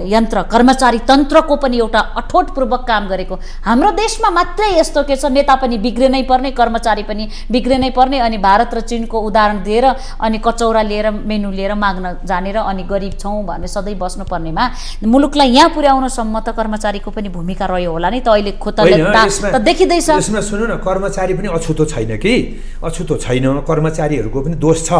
यन्त्र, कर्मचारी तन्त्रको पनि एउटा अठोटपूर्वक काम गरेको। हाम्रो देशमा मात्रै यस्तो के छ, नेता पनि बिग्रिनै पर्ने, कर्मचारी पनि बिग्रिनै पर्ने, अनि भारत र चीनको उदाहरण दिएर अनि कचौरा लिएर मेनु लिएर माग्न जाने र अनि गरिब छौँ भने सधैँ बस्नुपर्नेमा मुलुकलाई यहाँ पुर्याउनसम्म त कर्मचारीको पनि भूमिका रह्यो होला नि त। अहिले खोतल्दा त देखिँदैछ। यसमा सुन्नु न, कर्मचारी पनि अछुतो छैन कि, अछुतो छैन, कर्मचारीहरूको पनि दोष छ।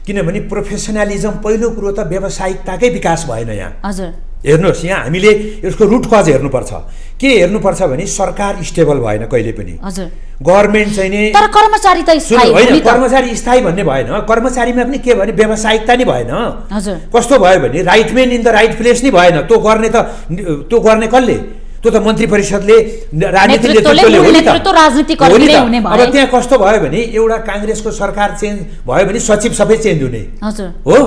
किनभने प्रोफेसनलिजम पहिलो कुरो त व्यावसायिकताकै विकास भएन यहाँ। हजुर, हेर्नुहोस्, यहाँ हामीले यसको रुट कज हेर्नुपर्छ। के हेर्नुपर्छ भने सरकार स्टेबल भएन कहिले पनि। हजुर, गभर्मेन्ट चाहिँ नि, तर कर्मचारी त स्थायी होइन, कर्मचारी स्थायी भन्ने भएन। कर्मचारीमा पनि के भने व्यावसायिकता नि भएन। हजुर, कस्तो भयो भने right man in the right place नि भएन। त्यो गर्ने कसले? त्यो त मन्त्री परिषदले राजनीति नेतृत्वले हो नि त। अब त्यहाँ कस्तो भयो भने एउटा काङ्ग्रेसको सरकार चेन्ज भयो भने सचिव सबै चेन्ज हुने हो।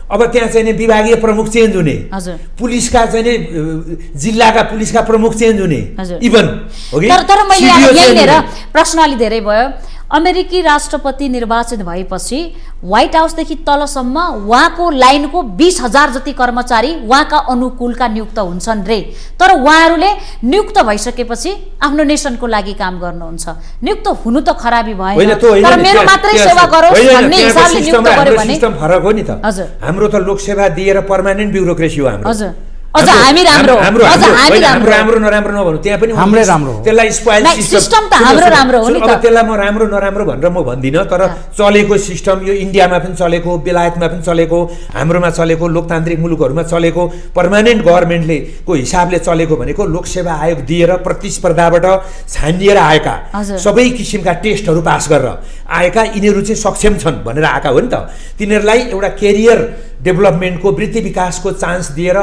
अब त्यहाँ चाहिँ नि विभागीय प्रमुख चेन्ज हुने, पुलिसका चाहिँ नि जिल्लाका पुलिसका प्रमुख चेन्ज हुने, इभन हो कि। तर मैले यहीँनिर प्रश्न अलि धेरै भयो। अमेरिकी राष्ट्रपति निर्वाचित भएपछि व्हाइट हाउसदेखि तलसम्म उहाँको लाइनको 20,000 जति कर्मचारी उहाँका अनुकूलका नियुक्त हुन्छन् रे। तर उहाँहरूले नियुक्त भइसकेपछि आफ्नो नेसनको लागि काम गर्नुहुन्छ। नियुक्त हुनु त खराबी भएन, तर मेरो मात्रै सेवा गरोस् भन्ने हिसाबले नियुक्त गर्यो भने सिस्टम फरक हो नि त। हजुर, हाम्रो त लोकसेवा दिएर पर्मानेन्ट ब्युरोक्रेसी हो हाम्रो। हजुर, अझ हामी राम्रो राम्रो नराम्रो नभनु त्यहाँ पनि हाम्रै राम्रो हो। त्यसलाई स्पोइल सिस्टम त हाम्रो राम्रो हो नि त। अब त्यसलाई म राम्रो नराम्रो भनेर म भन्दिनँ, तर चलेको सिस्टम यो इन्डियामा पनि चलेको, बेलायतमा पनि चलेको, हाम्रोमा चलेको, लोकतान्त्रिक मुलुकहरूमा चलेको, पर्मानेन्ट गभर्मेन्टले को हिसाबले चलेको भनेको लोकसेवा आयोग दिएर प्रतिस्पर्धाबाट छानिएर आएका सबै किसिमका टेस्टहरू पास गरेर आएका यिनीहरू चाहिँ सक्षम छन् भनेर आएका हो नि त। तिनीहरूलाई एउटा केरियर डेभलपमेन्टको वृद्धि विकासको चान्स दिएर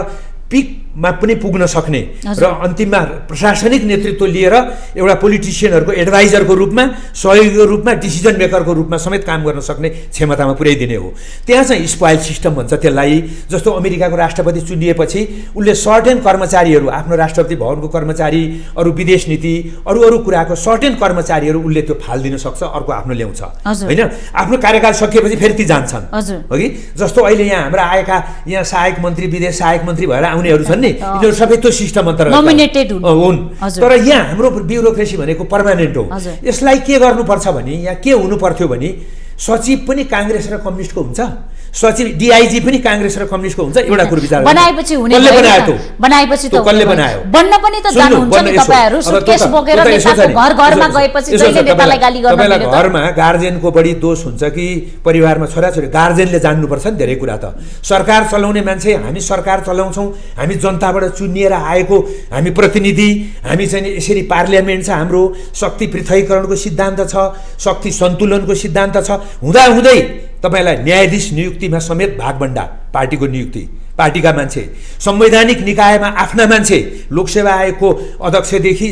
पिकमा पनि पुग्न सक्ने र अन्तिममा प्रशासनिक नेतृत्व लिएर एउटा पोलिटिसियनहरूको एडभाइजरको रूपमा, सहयोगीको रूपमा, डिसिजन मेकरको रूपमा समेत काम गर्न सक्ने क्षमतामा पुर्याइदिने हो। त्यहाँ चाहिँ स्पोइल सिस्टम भन्छ त्यसलाई। जस्तो अमेरिकाको राष्ट्रपति चुनिएपछि उसले सर्टेन कर्मचारीहरू, आफ्नो राष्ट्रपति भवनको कर्मचारी, अरू विदेश नीति, अरू कुराको सर्टेन कर्मचारीहरू उसले त्यो फालिदिन सक्छ, अर्को आफ्नो ल्याउँछ होइन। आफ्नो कार्यकाल सकिएपछि फेरि ती जान्छन् हो कि। जस्तो अहिले यहाँ हाम्रा आएका यहाँ सहायक मन्त्री, विदेश सहायक मन्त्री भएर आउनेहरू छन् नि, यिनीहरू सबै त्यो सिस्टम अन्तर्गत नोमिनेटेड हुन्। तर यहाँ हाम्रो ब्युरोक्रेसी भनेको पर्मानेन्ट हो। यसलाई के गर्नुपर्छ भने, यहाँ के हुनु पर्थ्यो भने सचिव पनि काङ्ग्रेस र कम्युनिस्टको हुन्छ, सचिव डिआइजी पनि काङ्ग्रेस र कम्युनिस्टको हुन्छ। एउटा कुरो विचार बनाएपछि हुने कसले बनायो? बनाएपछि त कसले बनायो? बन्न पनि त जानुहुन्छ नि तपाईहरु। सुटकेस बोकेर नेताको घर-घरमा गएपछि जहिले नेतालाई गाली गर्न मिल्यो त? घरमा गार्जियनको बढी दोष हुन्छ कि परिवारमा छोराछोरी? गार्जियनले जान्नुपर्छ नि धेरै कुरा त। सरकार चलाउने मान्छे हामी, सरकार चलाउँछौँ हामी, जनताबाट चुनिएर आएको हामी प्रतिनिधि, हामी चाहिँ यसरी पार्लियामेन्ट छ हाम्रो, शक्ति पृथकीकरणको सिद्धान्त छ, शक्ति सन्तुलनको सिद्धान्त छ, हुँदाहुँदै तपाईलाई न्यायाधीश नियुक्तिमा समेत भागभण्डा, पार्टीको नियुक्ति, पार्टीका मान्छे, संवैधानिक निकायमा आफ्ना मान्छे, लोकसेवा आयोगको अध्यक्षदेखि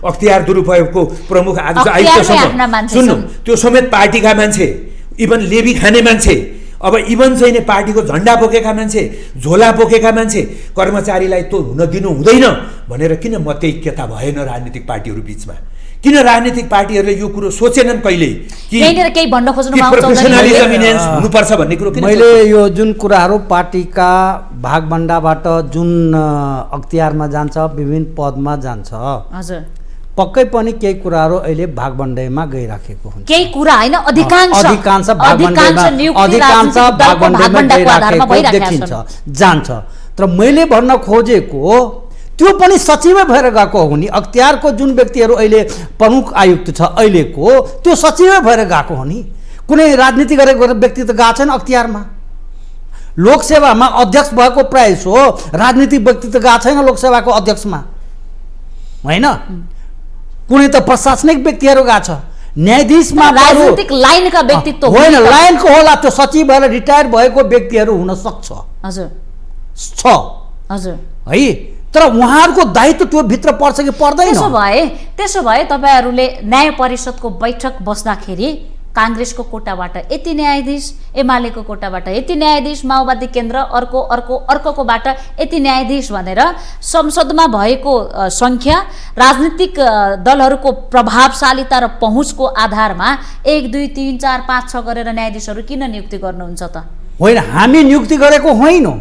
अख्तियार दुरुपयोगको प्रमुख आयुक्तसम्म सुन्नु, त्यो समेत पार्टीका मान्छे, इभन लेबी खाने मान्छे, अब इभन चाहिँ पार्टीको झन्डा बोकेका मान्छे, झोला बोकेका मान्छे, कर्मचारीलाई त्यो हुन दिनु हुँदैन भनेर किन मतैक्यता भएन राजनीतिक पार्टीहरू बीचमा? किन राजनीतिक पार्टीहरूले यो कुरो सोचेनन् कहिले कि केही भन्न खोज्नु प्रोफेसनलिजम इन्हान्स हुनुपर्छ भन्ने कुरो? मैले यो जुन कुराहरू पार्टीका भागभण्डाबाट जुन अख्तियारमा जान्छ, विभिन्न पदमा जान्छ, हजुर, पक्कै पनि केही कुराहरू अहिले भागभण्डामा गइराखेको हुन्छ। केही कुरा होइन, अधिकांश भागभण्डामा गइराखेको देखिन्छ, जान्छ। तर मैले भन्न खोजेको त्यो पनि सचिवै भएर गएको हो नि। अख्तियारको जुन व्यक्तिहरू अहिले प्रमुख आयुक्त छ अहिलेको, त्यो सचिवै भएर गएको हो नि। कुनै राजनीति गरेको व्यक्ति त गएको छैन अख्तियारमा। लोकसेवामा अध्यक्ष भएको प्रायः हो, राजनीतिक व्यक्ति त गएको छैन लोकसेवाको अध्यक्षमा होइन। कुनै त प्रशासनिक व्यक्तिहरू गएको छ। न्यायाधीशमा राजनीतिक लाइनका व्यक्तित्व होइन, लाइनको होला, त्यो सचिव भएर रिटायर भएको व्यक्तिहरू हुन सक्छ। हजुर छ हजुर है, तर उहाँहरूको दायित्व त्यो भित्र पर्छ कि पर्दैन? त्यसो भए तपाईहरूले न्याय परिषदको बैठक बस्दाखेरि काङ्ग्रेसको कोटाबाट यति न्यायाधीश, एमालेको कोटाबाट यति न्यायाधीश, माओवादी केन्द्र अर्कोकोबाट यति न्यायाधीश भनेर संसदमा भएको सङ्ख्या, राजनीतिक दलहरूको प्रभावशालिता र पहुँचको आधारमा 1 2 3 4 5 6 गरेर न्यायाधीशहरू किन नियुक्ति गर्नुहुन्छ त? होइन, हामी नियुक्ति गरेको होइनौँ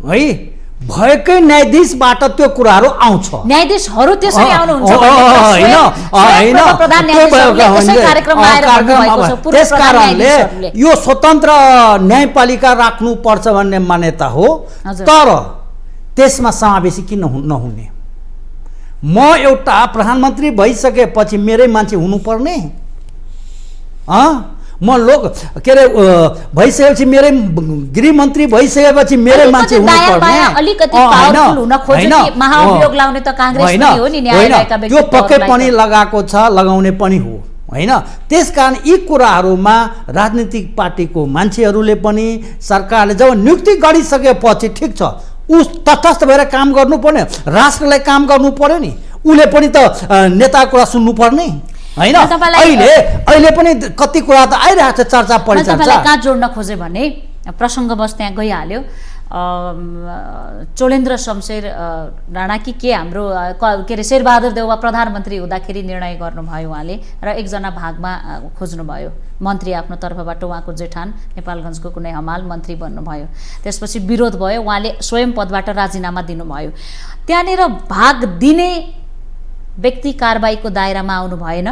है, भएकै न्यायाधीशबाट त्यो कुराहरू आउँछ। न्यायाधीशहरू त्यसै आउनुहुन्छ त्यस कारणले यो स्वतन्त्र न्यायपालिका राख्नुपर्छ भन्ने मान्यता हो। तर त्यसमा समावेशी किन नहुने? म एउटा प्रधानमन्त्री भइसकेपछि मेरै मान्छे हुनुपर्ने? म के अरे भइसकेपछि मेरै गृहमन्त्री भइसकेपछि मेरै मान्छे हुनुपर्ने? त्यो पक्कै पनि लगाएको छ, लगाउने पनि हो होइन। त्यसकारण यी कुराहरूमा राजनीतिक पार्टीको मान्छेहरूले पनि, सरकारले जब नियुक्ति गरिसकेपछि ठिक छ, ऊ तटस्थ भएर काम गर्नुपर्ने, राष्ट्रलाई काम गर्नु पर्यो नि। उसले पनि त नेताको कुरा सुन्नुपर्ने होइन। अहिले पनि कति कुरा त आइरहेको छ, चर्चा परिचर्चा। कहाँ जोड्न खोजे भने प्रसङ्गवश त्यहाँ गइहाल्यो। चोलेन्द्र शमशेर राणा कि के हाम्रो के अरे शेरबहादुर देउवा प्रधानमन्त्री हुँदाखेरि निर्णय गर्नुभयो उहाँले, र एकजना भागमा खोज्नुभयो मन्त्री आफ्नो तर्फबाट। उहाँको जेठान नेपालगञ्जको कुनै हमाल मन्त्री बन्नुभयो। त्यसपछि विरोध भयो, उहाँले स्वयं पदबाट राजीनामा दिनुभयो। त्यहाँनिर भाग दिने व्यक्ति कारबाहीको दायरामा आउनु भएन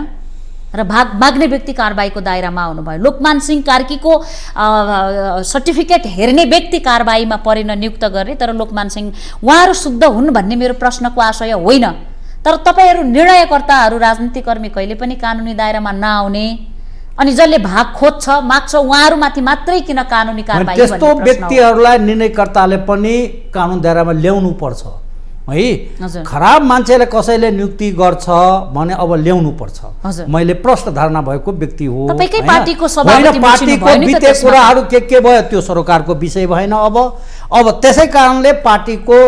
र भाग माग्ने व्यक्ति कारबाहीको दायरामा आउनुभयो। लोकमान सिंह कार्कीको सर्टिफिकेट हेर्ने व्यक्ति कारबाहीमा परेन नियुक्त गर्ने, तर लोकमान सिंह उहाँहरू शुद्ध हुन् भन्ने मेरो प्रश्नको आशय होइन। तर तपाईँहरू निर्णयकर्ताहरू राजनीतिक कर्मी कहिले पनि कानुनी दायरामा नआउने अनि जसले भाग खोज्छ माग्छ उहाँहरूमाथि मात्रै किन कानुनी कारबाही? त्यस्तो व्यक्तिहरूलाई निर्णयकर्ताले पनि कानुन दायरामा ल्याउनु पर्छ है। खराब मान्छेले कसैले नियुक्ति गर्छ भने अब ल्याउनु पर्छ। मैले प्रश्न धारणा भएको व्यक्ति हो, तपाईकै पार्टीको सभापति पार्टीको बिते कुराहरू के भयो त्यो सरकारको विषय भएन। अब त्यसै कारणले पार्टीको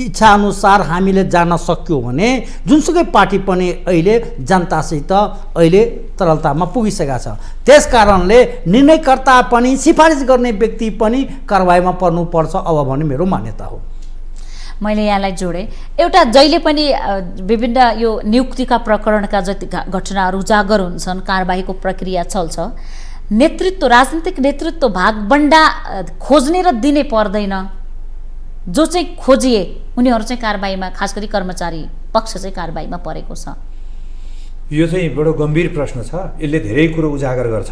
इच्छा अनुसार हामीले जान सक्यौँ भने जुनसुकै पार्टी पनि अहिले जनतासित अहिले तरलतामा पुगिसकेका छ। त्यस कारणले निर्णयकर्ता पनि सिफारिस गर्ने व्यक्ति पनि कारबाहीमा पर्नुपर्छ अब भन्ने मेरो मान्यता हो। मैले यहाँलाई जोडेँ। एउटा जहिले पनि विभिन्न यो नियुक्तिका प्रकरणका जति घटनाहरू उजागर हुन्छन्, कारबाहीको प्रक्रिया चल्छ, नेतृत्व राजनीतिक नेतृत्व भागबण्डा खोज्ने र दिने पर्दैन। जो चाहिँ खोजिए उनीहरू चाहिँ कारबाहीमा, खास गरी कर्मचारी पक्ष चाहिँ कारबाहीमा परेको छ। यो चाहिँ बडो गम्भीर प्रश्न छ, यसले धेरै कुरो उजागर गर्छ।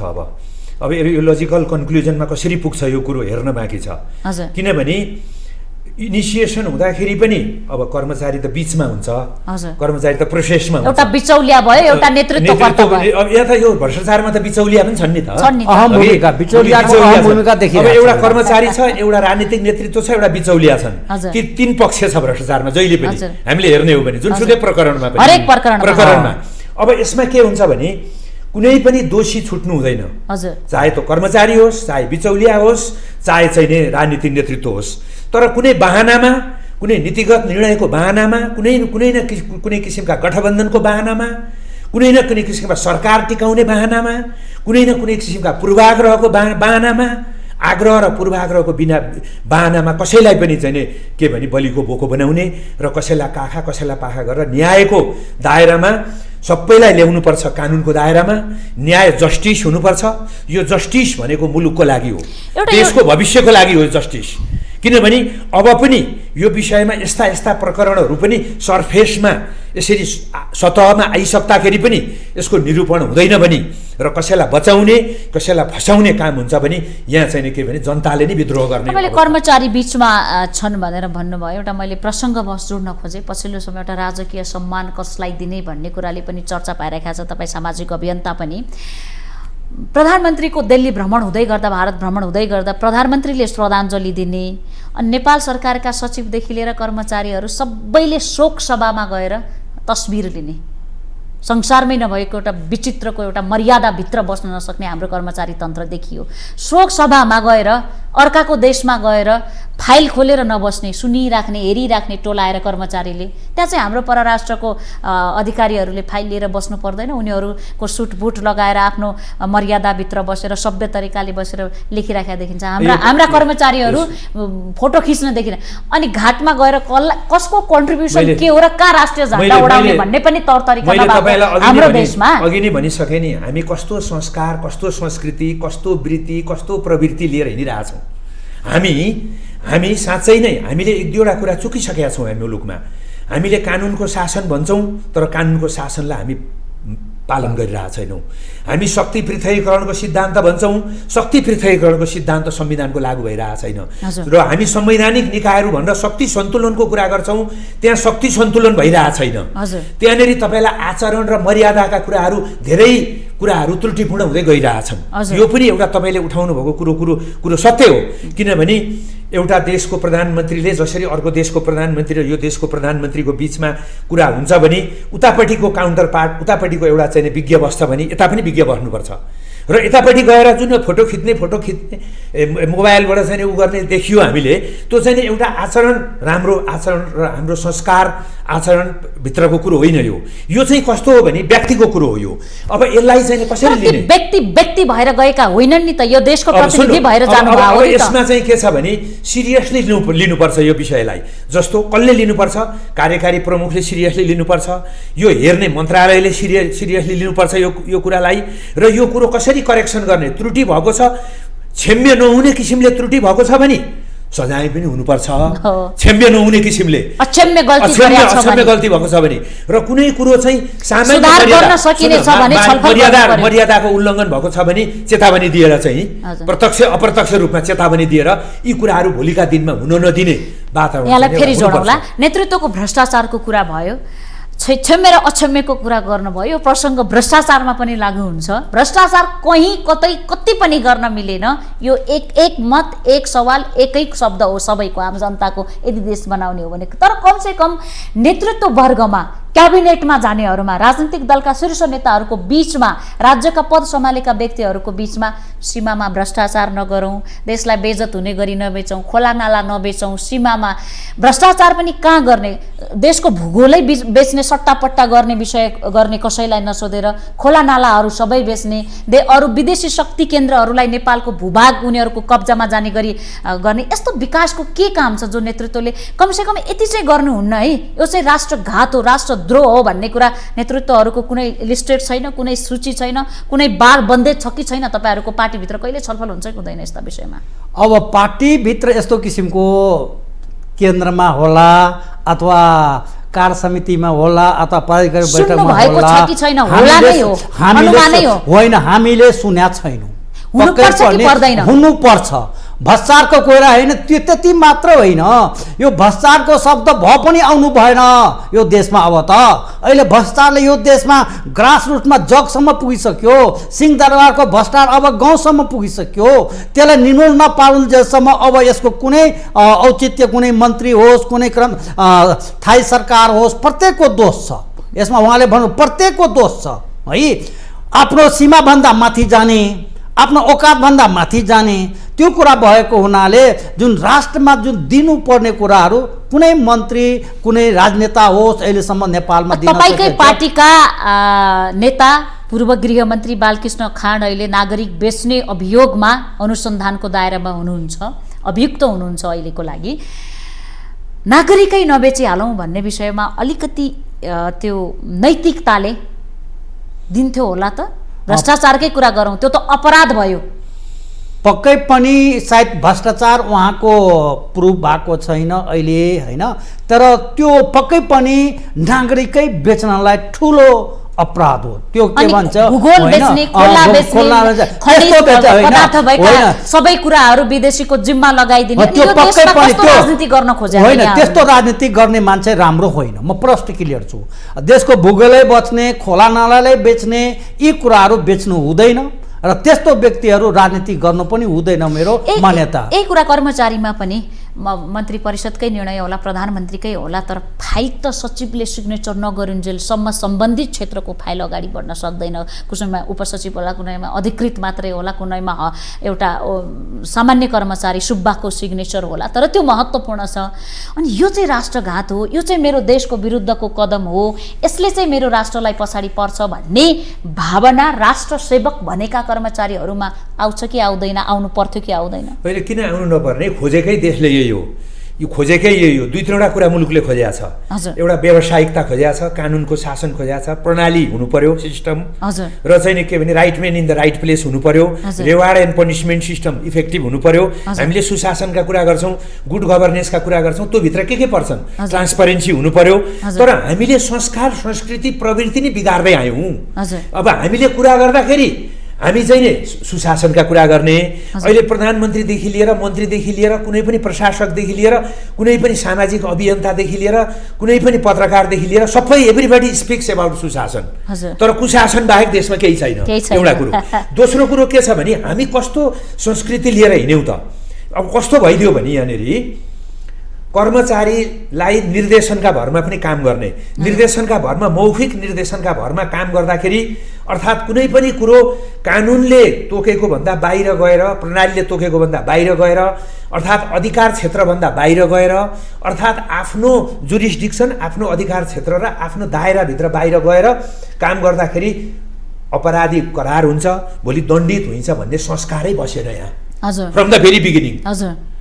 अब यो लजिकल कन्क्लुजनमा कसरी पुग्छ यो कुरो हेर्न बाँकी छ। किनभने इनिसिएसन हुँदाखेरि पनि अब कर्मचारी त बिचमा हुन्छ, कर्मचारी त प्रोसेसमा हुन्छ, एउटा बिचौलिया भयो, एउटा नेतृत्वकर्ता भयो। अब यहाँ त यो भ्रष्टाचारमा त बिचौलिया पनि छन् नि त। अब एउटा कर्मचारी छ, एउटा राजनीतिक नेतृत्व छ, एउटा बिचौलिया छन्। ती तीन पक्ष छ भ्रष्टाचारमा जहिले पनि हामीले हेर्ने हो भने जुनसुकै प्रकरणमा पनि, हरेक प्रकरणमा। अब यसमा के हुन्छ भने कुनै पनि दोषी छुट्नु हुँदैन, चाहे त्यो कर्मचारी होस्, चाहे बिचौलिया होस्, चाहे चाहिँ राजनीतिक नेतृत्व होस्। तर कुनै बहानामा, कुनै नीतिगत निर्णयको बहानामा, कुनै किसिमका गठबन्धनको बहानामा, कुनै न कुनै किसिमका सरकार टिकाउने बहानामा, कुनै न कुनै किसिमका पूर्वाग्रहको बहानामा, आग्रह र पूर्वाग्रहको बिना बहानामा कसैलाई पनि चाहिँ के भने बलिको बोको बनाउने र कसैलाई काखा कसैलाई पाखा गरेर न्यायको दायरामा सबैलाई ल्याउनुपर्छ। कानुनको दायरामा न्याय जस्टिस हुनुपर्छ। यो जस्टिस भनेको मुलुकको लागि हो, देशको भविष्यको लागि हो जस्टिस। किनभने अब पनि यो विषयमा यस्ता प्रकरणहरू पनि सरफेसमा यसरी सतहमा आइसक्दाखेरि पनि यसको निरूपण हुँदैन भने र कसैलाई बचाउने कसैलाई फसाउने काम हुन्छ भने यहाँ चाहिँ के भने जनताले नै विद्रोह गर्ने। तपाईँले कर्मचारी बिचमा छन् भनेर भन्नुभयो, एउटा मैले प्रसङ्गवश जोड्न खोजेँ। पछिल्लो समय एउटा राजकीय सम्मान कसलाई दिने भन्ने कुराले पनि चर्चा पाइरहेको छ। तपाईँ सामाजिक अभियन्ता पनि। प्रधानमन्त्रीको दिल्ली भ्रमण हुँदै गर्दा, भारत भ्रमण हुँदै गर्दा प्रधानमन्त्रीले श्रद्धाञ्जली दिने अनि नेपाल सरकारका सचिवदेखि लिएर कर्मचारीहरू सबैले शोक सभामा गएर तस्बिर लिने, संसारमै नभएको एउटा विचित्रको एउटा मर्यादाभित्र बस्न नसक्ने हाम्रो कर्मचारी तन्त्र देखियो। शोक सभामा गएर अर्काको देशमा गएर फाइल खोलेर नबस्ने, सुनिराख्ने, हेरिराख्ने टोलाएर कर्मचारीले, त्यहाँ चाहिँ हाम्रो परराष्ट्रको अधिकारीहरूले फाइल लिएर बस्नु पर्दैन, उनीहरूको सुटबुट लगाएर आफ्नो मर्यादाभित्र बसेर सभ्य तरिकाले बसेर लेखिराखेका देखिन्छ। हाम्रा कर्मचारीहरू फोटो खिच्न देखिन, अनि घाटमा गएर कसको कन्ट्रिब्युसन के हो र कहाँ राष्ट्रिय झण्डा उडाउने भन्ने पनि तौर तरिका हाम्रो देशमा। अघि नै भनिसकेँ नि, हामी कस्तो संस्कार, कस्तो संस्कृति, कस्तो वृत्ति, कस्तो प्रवृत्ति लिएर हिँडिरहेछौँ। हामी साँच्चै नै हामीले एक दुईवटा कुरा चुकिसकेका छौँ। हामी मुलुकमा हामीले कानुनको शासन भन्छौँ, तर कानुनको शासनलाई हामी पालन गरिरहेका छैनौँ। हामी शक्ति पृथकीकरणको सिद्धान्त भन्छौँ, शक्ति पृथकीकरणको सिद्धान्त संविधानको लागू भइरहेको छैन। र हामी संवैधानिक निकायहरू भनेर शक्ति सन्तुलनको कुरा गर्छौँ, त्यहाँ शक्ति सन्तुलन भइरहेको छैन। त्यहाँनिर तपाईँलाई आचरण र मर्यादाका कुराहरू धेरै कुराहरू त्रुटिपूर्ण हुँदै गइरहेछन्। यो पनि एउटा तपाईँले उठाउनु भएको कुरो सत्य हो। किनभने एउटा देशको प्रधानमन्त्रीले जसरी अर्को देशको प्रधानमन्त्री र यो देशको प्रधानमन्त्रीको बिचमा कुरा हुन्छ भने उतापट्टिको काउन्टर पार्ट, उतापट्टिको एउटा चाहिँ विज्ञ बस्छ भने यता पनि विज्ञ बस्नुपर्छ। र यतापट्टि गएर जुन फोटो खिच्ने मोबाइलबाट चाहिँ उ गर्ने देखियो हामीले, त्यो चाहिँ एउटा आचरण, राम्रो आचरण र हाम्रो संस्कार आचरणभित्रको कुरो होइन। यो चाहिँ कस्तो हो भने व्यक्तिको कुरो हो। यो अब यसलाई चाहिँ कसरी लिने? व्यक्ति भएर गएका होइनन् नि त, यो देशको प्रतिनिधि भएर जानुभएको हो। यसमा चाहिँ के छ भने सिरियसली लिनुपर्छ यो विषयलाई। जस्तो कसले लिनुपर्छ? कार्यकारी प्रमुखले सिरियसली लिनुपर्छ, यो हेर्ने मन्त्रालयले सिरियसली लिनुपर्छ यो कुरालाई। र यो कुरो कसरी करेक्सन गर्ने? त्रुटि भएको छ, क्षम्य नहुने किसिमले त्रुटि भएको छ भने सजाय पनि हुनुपर्छ, क्षम्य नहुने किसिमले अक्षम्य गल्ती भएको छ भने र कुनै कुरो चाहिँ सामान्य मर्यादाको उल्लङ्घन भएको छ भने चेतावनी दिएर चाहिँ प्रत्यक्ष अप्रत्यक्ष रूपमा चेतावनी दिएर यी कुराहरू भोलिका दिनमा हुन नदिने वातावरण। यहाँलाई फेरि जोडौँला, नेतृत्वको भ्रष्टाचारको कुरा भयो, क्षम्य र अक्षम्यको कुरा गर्नुभयो, यो प्रसङ्ग भ्रष्टाचारमा पनि लागू हुन्छ। भ्रष्टाचार कहीँ कतै कति पनि गर्न मिलेन, यो एक मत एक सवाल एकै शब्द हो सबैको, आम जनताको, यदि देश बनाउने हो भने। तर कमसेकम नेतृत्व वर्गमा, क्याबिनेटमा जानेहरूमा, राजनीतिक दलका शीर्ष नेताहरूको बीचमा, राज्यका पद सम्हालेका व्यक्तिहरूको बीचमा सीमामा भ्रष्टाचार नगरौँ, देशलाई बेइज्जत हुने गरी नबेचौँ, खोला नाला नबेचौँ, सीमामा भ्रष्टाचार पनि कहाँ गर्ने, देशको भूगोलै बेच्ने, सट्टापट्टा गर्ने विषय गर्ने कसैलाई नसोधेर खोला नालाहरू सबै बेच्ने, अरू विदेशी शक्ति केन्द्रहरूलाई नेपालको भूभाग उनीहरूको कब्जामा जाने गरी गर्ने, यस्तो विकासको के काम छ जो नेतृत्वले कमसेकम यति चाहिँ गर्नुहुन्न है, यो चाहिँ राष्ट्रघात हो, राष्ट्रद्रोह हो भन्ने कुरा नेतृत्वहरूको कुनै लिस्टेड छैन, कुनै सूची छैन, कुनै बार बन्देज छ कि छैन? तपाईँहरूको पार्टीभित्र कहिले छलफल हुन्छ कि हुँदैन यस्ता विषयमा? अब पार्टीभित्र यस्तो किसिमको केन्द्रमा होला अथवा कार्य समितिमा होला अथवा पदाधिकारी बैठकमा होला, हामीले सुन्या छैनौँ। हुनुपर्छ। भ्रष्टाचारको कुरा होइन, त्यो त्यति मात्र होइन, यो भ्रष्टाचारको शब्द पनि आउनु भएन यो देशमा। अब त अहिले भ्रष्टाचारले यो देशमा ग्रासरुटमा जगसम्म पुगिसक्यो, सिंहदरबारको भ्रष्टाचार अब गाउँसम्म पुगिसक्यो। त्यसलाई निर्मूल नपारुन्जेलसम्म अब यसको कुनै औचित्य, कुनै मन्त्री होस्, कुनै स्थायी सरकार होस्, प्रत्येकको दोष छ यसमा। उहाँले भन्नु प्रत्येकको दोष छ है, आफ्नो सीमाभन्दा माथि जाने, आफ्नो औकातभन्दा माथि जाने, त्यो कुरा भएको हुनाले जुन राष्ट्रमा जुन दिनुपर्ने कुराहरू कुनै मन्त्री, कुनै राजनेता होस् अहिलेसम्म नेपालमा दिन सकेको छैन। तपाईकै पार्टीका नेता पूर्व गृहमन्त्री बालकृष्ण खाँड अहिले नागरिक बेच्ने अभियोगमा अनुसन्धानको दायरामा हुनुहुन्छ, अभियुक्त हुनुहुन्छ अहिलेको लागि। नागरिकै नबेचिहालौँ भन्ने विषयमा अलिकति त्यो नैतिकताले दिन्थ्यो होला त? भ्रष्टाचारकै कुरा गरौँ, त्यो त अपराध भयो। पक्कै पनि सायद भ्रष्टाचार उहाँको प्रुफ भएको छैन अहिले होइन, तर त्यो पक्कै पनि नागरिकै बेच्नलाई ठुलो अपराध हो। त्यो के भन्छ, सबै कुराहरू विदेशीको जिम्मा लगाइदिने, राजनीति गर्न खोजे होइन। त्यस्तो राजनीति गर्ने मान्छे राम्रो होइन, म प्रष्ट क्लियर छु। देशको भूगोलै बच्ने, खोला नालालाई बेच्ने, यी कुराहरू बेच्नु हुँदैन र त्यस्तो व्यक्तिहरू राजनीति गर्नु पनि हुँदैन, मेरो मान्यता। यही कुरा कर्मचारीमा पनि मन्त्री परिषदकै निर्णय होला, प्रधानमन्त्रीकै होला, तर फाइल त सचिवले सिग्नेचर नगरुन्जेलसम्म सम्बन्धित क्षेत्रको फाइल अगाडि बढ्न सक्दैन। कुनैमा उपसचिव होला, कुनैमा अधिकृत मात्रै होला, कुनैमा एउटा सामान्य कर्मचारी सुब्बाको सिग्नेचर होला, तर त्यो महत्त्वपूर्ण छ। अनि यो चाहिँ राष्ट्रघात हो, यो चाहिँ मेरो देशको विरुद्धको कदम हो, यसले चाहिँ मेरो राष्ट्रलाई पछाडि पर्छ भन्ने भावना राष्ट्रसेवक भनेका कर्मचारीहरूमा आउँछ कि आउँदैन, आउनु पर्थ्यो कि आउँदैन? अहिले किन आउनु नपर्ने, खोजेकै देशले यही हो, यो खोजेकै यही हो। दुई तीनवटा कुरा मुलुकले खोजेको छ, एउटा व्यावसायिकता खोजेको छ, कानुनको शासन खोजेको छ, प्रणाली हुनु पर्यो, सिस्टम, र चाहिँ के भने right man in the right place हुनु पर्यो, reward and punishment system effective हुनु पर्यो। हामीले सुशासनका कुरा गर्छौँ, गुड गभर्नेन्सका कुरा गर्छौँ, त्यो भित्र के पर्छन्, ट्रान्सपरेन्सी हुनु पर्यो। तर हामीले संस्कार, संस्कृति, प्रवृत्ति नै बिगार्दै आयौँ। अब हामीले कुरा गर्दाखेरि हामी चाहिँ नि सुशासनका कुरा गर्ने, अहिले प्रधानमन्त्रीदेखि लिएर मन्त्रीदेखि लिएर कुनै पनि प्रशासकदेखि लिएर कुनै पनि सामाजिक अभियन्तादेखि लिएर कुनै पनि पत्रकारदेखि लिएर सबै एभ्रीबडी स्पिक्स अबाउट सुशासन, तर कुशासन बाहेक देशमा केही छैन, एउटा कुरो। दोस्रो कुरो के छ भने हामी कस्तो संस्कृति लिएर हिँड्यौँ त? अब कस्तो भइदियो भने यहाँनिर कर्मचारीलाई निर्देशनका भरमा पनि काम गर्ने, निर्देशनका भरमा, मौखिक निर्देशनका भरमा काम गर्दाखेरि, अर्थात् कुनै पनि कुरो कानुनले तोकेको भन्दा बाहिर गएर, प्रणालीले तोकेको भन्दा बाहिर गएर, अर्थात् अधिकार क्षेत्रभन्दा बाहिर गएर, अर्थात् आफ्नो जुरिस्डिक्सन, आफ्नो अधिकार क्षेत्र र आफ्नो दायराभित्र बाहिर गएर काम गर्दाखेरि अपराधी करार हुन्छ, भोलि दण्डित हुन्छ भन्ने संस्कारै बसेन यहाँ फ्रम द भेरी बिगिनिङ।